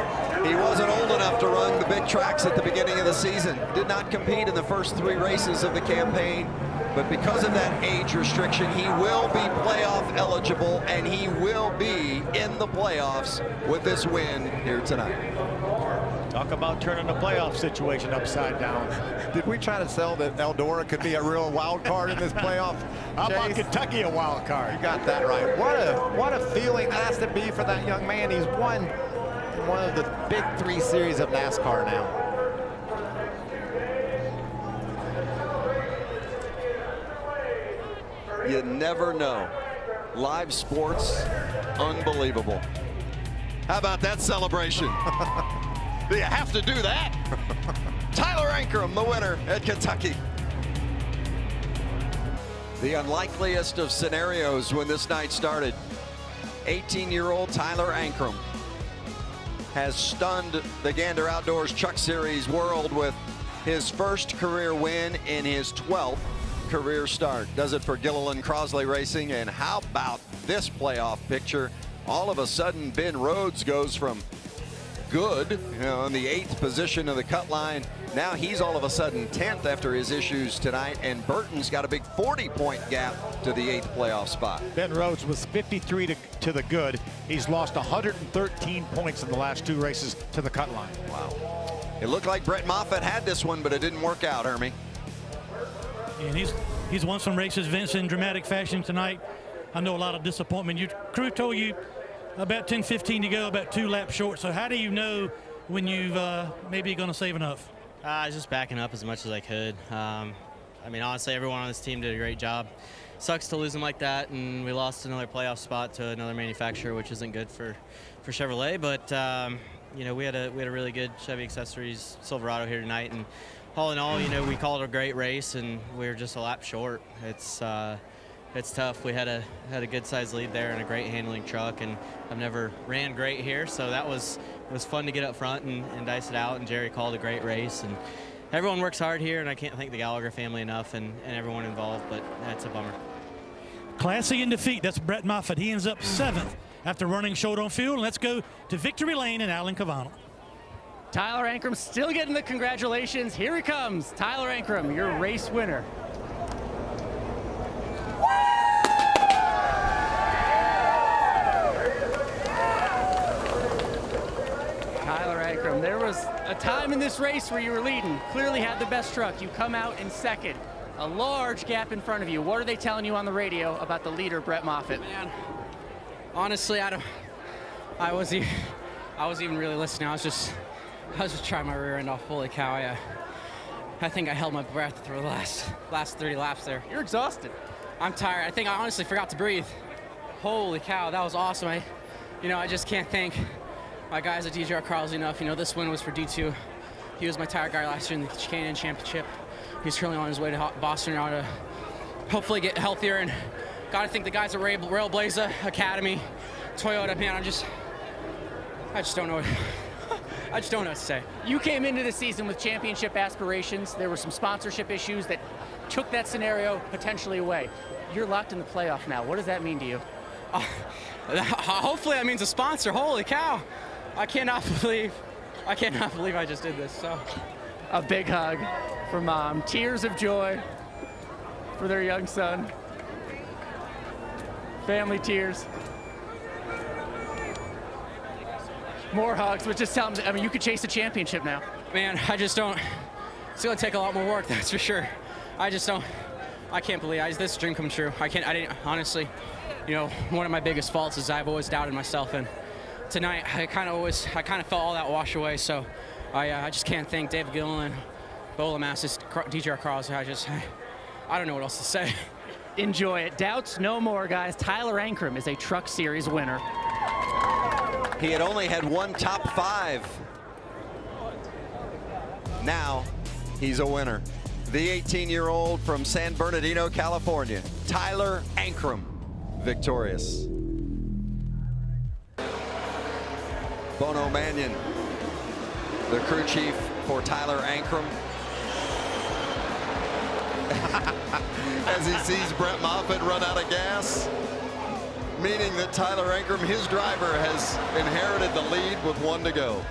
He wasn't old enough to run the big tracks at the beginning of the season. Did not compete in the first 3 races of the campaign. But because of that age restriction, he will be playoff eligible, and he will be in the playoffs with this win here tonight. Talk about turning the playoff situation upside down. Did we try to sell that Eldora could be a real wild card in this playoff? How about Kentucky a wild card? You got that right. What a feeling that has to be for that young man. He's won one of the big 3 series of NASCAR now. You never know. Live sports, unbelievable. How about that celebration? Do you have to do that? Tyler Ankrum, the winner at Kentucky. The unlikeliest of scenarios when this night started. 18-year-old Tyler Ankrum has stunned the Gander Outdoors Truck Series world with his first career win in his 12th career start. Does it for Gilliland Crosley Racing. And how about this playoff picture? All of a sudden, Ben Rhodes goes from good, you know, in the 8th position of the cut line. Now he's all of a sudden 10th after his issues tonight, and Burton's got a big 40-point gap to the 8th playoff spot. Ben Rhodes was 53 to the good. He's lost 113 points in the last 2 races to the cut line. Wow. It looked like Brett Moffitt had this one, but it didn't work out, Hermie. And he's won some races, Vince, in dramatic fashion tonight. I know a lot of disappointment. Your crew told you about 10-15 to go, about 2 laps short. So how do you know when you've maybe going to save enough? I was just backing up as much as I could. I mean, honestly, everyone on this team did a great job. Sucks to lose them like that, and we lost another playoff spot to another manufacturer, which isn't good for Chevrolet. But you know, we had a really good Chevy Accessories Silverado here tonight, and all in all, you know, we called it a great race, and we were just a lap short. It's tough. We had a good sized lead there and a great handling truck, and I've never ran great here, so that was fun to get up front and dice it out. And Jerry called a great race, and everyone works hard here, and I can't thank the Gallagher family enough and everyone involved, but that's a bummer. Classy in defeat. That's Brett Moffitt. He ends up 7th after running short on fuel. And let's go to Victory Lane and Alan Cavano. Tyler Ankrum still getting the congratulations. Here he comes. Tyler Ankrum, your race winner. Tyler Ankrum, there was a time in this race where you were leading, clearly had the best truck. You come out in 2nd, a large gap in front of you. What are they telling you on the radio about the leader, Brett Moffitt? Man, honestly, I wasn't even really listening. I was just trying my rear end off. Holy cow! I think I held my breath through the last 30 laps there. You're exhausted. I'm tired. I think I honestly forgot to breathe. Holy cow, that was awesome. I just can't thank my guys at DGR Crosley enough. You know, this win was for D2. He was my tire guy last year in the K&N Championship. He's currently on his way to Boston now to hopefully get healthier. And got to thank the guys at Railblazer Academy, Toyota. Man, I just don't know. I just don't know what to say. You came into the season with championship aspirations. There were some sponsorship issues that took that scenario potentially away. You're locked in the playoff now. What does that mean to you? Hopefully that means a sponsor. Holy cow. I cannot believe I just did this. So, a big hug for Mom. Tears of joy for their young son. Family tears. More hugs, but just tell them, I mean, you could chase a championship now. Man, I just don't. It's going to take a lot more work, that's for sure. I can't believe this dream come true. I didn't, honestly, you know, one of my biggest faults is I've always doubted myself. And tonight, I kind of felt all that wash away. So I just can't thank David Gilliland, Bola Massis, DJR Crossley. I don't know what else to say. Enjoy it. Doubts no more, guys. Tyler Ankrum is a Truck Series winner. He had only had one top 5. Now he's a winner. The 18-year-old from San Bernardino, California, Tyler Ankrum, victorious. Bono Mannion, the crew chief for Tyler Ankrum. As he sees Brett Moffitt run out of gas, meaning that Tyler Ankrum, his driver, has inherited the lead with 1 to go.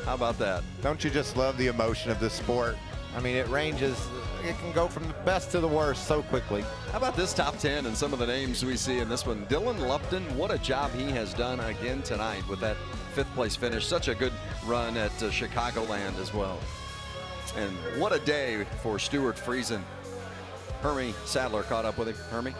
How about that? Don't you just love the emotion of this sport? I mean, it can go from the best to the worst so quickly. How about this top 10 and some of the names we see in this one? Dylan Lupton, what a job he has done again tonight with that 5th place finish. Such a good run at Chicagoland as well. And what a day for Stuart Friesen. Hermie Sadler caught up with him. Hermie?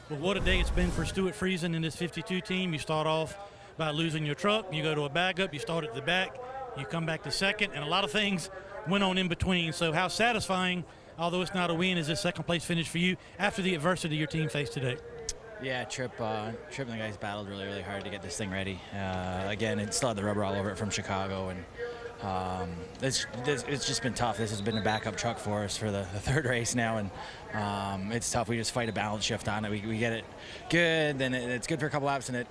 Well, what a day it's been for Stuart Friesen in this 52 team. You start off by losing your truck. You go to a backup. You start at the back. You come back to second. And a lot of things went on in between. So how satisfying, although it's not a win, is this second place finish for you after the adversity your team faced today? Yeah, Tripp and the guys battled really, really hard to get this thing ready. Again, it still had the rubber all over it from Chicago, and it's just been tough. This has been a backup truck for us for the 3rd race now, and it's tough. We just fight a balance shift on it. We get it good, then it's good for a couple laps, and it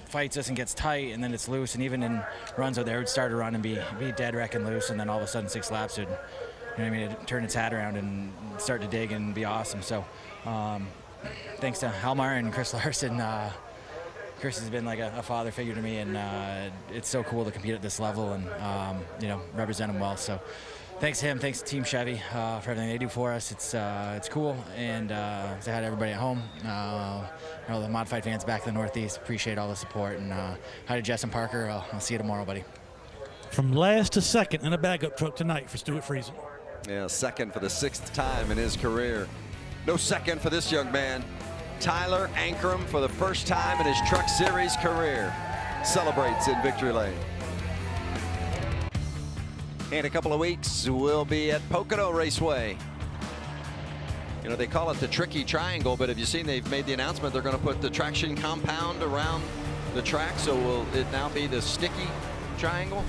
fights us and gets tight, and then it's loose. And even in runs where they would start to run and be dead wrecking loose, and then all of a sudden 6 laps would, you know what I mean, it'd turn its hat around and start to dig and be awesome. So thanks to Halmar and Chris Larson. Chris has been like a father figure to me, and it's so cool to compete at this level and you know, represent him well. So thanks to him, thanks to Team Chevy for everything they do for us. It's cool, and say hi to everybody at home. You know, the modified fans back in the Northeast, appreciate all the support, and hi to Jess and Parker. I'll see you tomorrow, buddy. From last to second in a backup truck tonight for Stuart Friesen. Yeah, second for the 6th time in his career. No second for this young man. Tyler Ankrum, for the first time in his Truck Series career, celebrates in victory lane. In a couple of weeks, we'll be at Pocono Raceway. You know, they call it the tricky triangle, but have you seen they've made the announcement they're going to put the traction compound around the track, so will it now be the sticky triangle?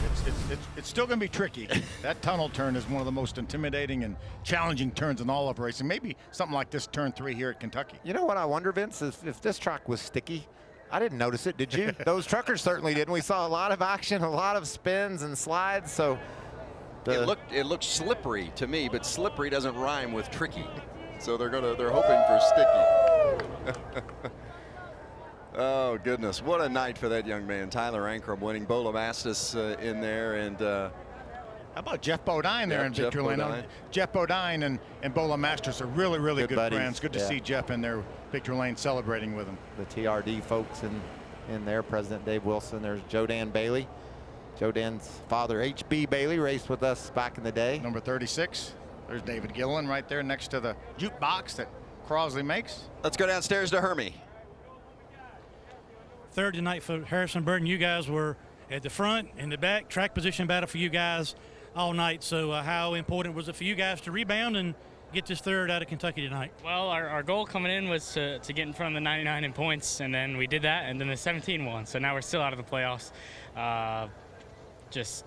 It's still going to be tricky. That tunnel turn is one of the most intimidating and challenging turns in all of racing. Maybe something like this turn 3 here at Kentucky. You know what I wonder, Vince, is if this track was sticky. I didn't notice it, did you? Those truckers certainly didn't. We saw a lot of action, a lot of spins and slides. So it looked slippery to me, but slippery doesn't rhyme with tricky. So they're hoping for sticky. Oh, goodness. What a night for that young man. Tyler Ankrum winning, Bola Mastis in there. And how about Jeff Bodine there in victory lane? Jeff Bodine and Bola Masters are really, really good friends. Good to see Jeff in their victory lane celebrating with him. The TRD folks in there, President Dave Wilson. There's Joe Dan Bailey. Joe Dan's father, H.B. Bailey, raced with us back in the day. Number 36. There's David Gilliland right there next to the jukebox that Crosley makes. Let's go downstairs to Hermie. 3rd tonight for Harrison Burton. You guys were at the front and the back. Track position battle for you guys all night. So how important was it for you guys to rebound and get this 3rd out of Kentucky tonight? Well, our goal coming in was to get in front of the 99 in points, and then we did that, and then the 17 won. So now we're still out of the playoffs. Just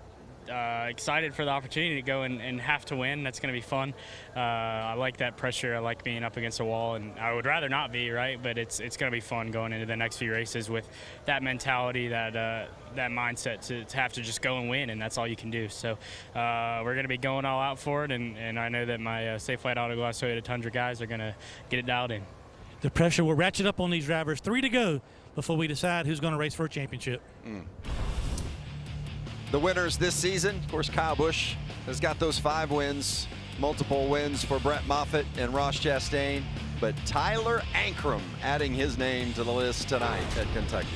excited for the opportunity to go and have to win. That's going to be fun. I like that pressure. I like being up against a wall, and I would rather not be, right? But it's going to be fun going into the next few races with that mentality, that mindset to have to just go and win, and that's all you can do. So we're going to be going all out for it, and I know that my Safe Flight Auto Glass Toyota Tundra guys are going to get it dialed in. The pressure will ratchet up on these drivers. 3 to go before we decide who's going to race for a championship. The winners this season, of course, Kyle Busch has got those 5 wins, multiple wins for Brett Moffitt and Ross Chastain, but Tyler Ankrum adding his name to the list tonight at Kentucky.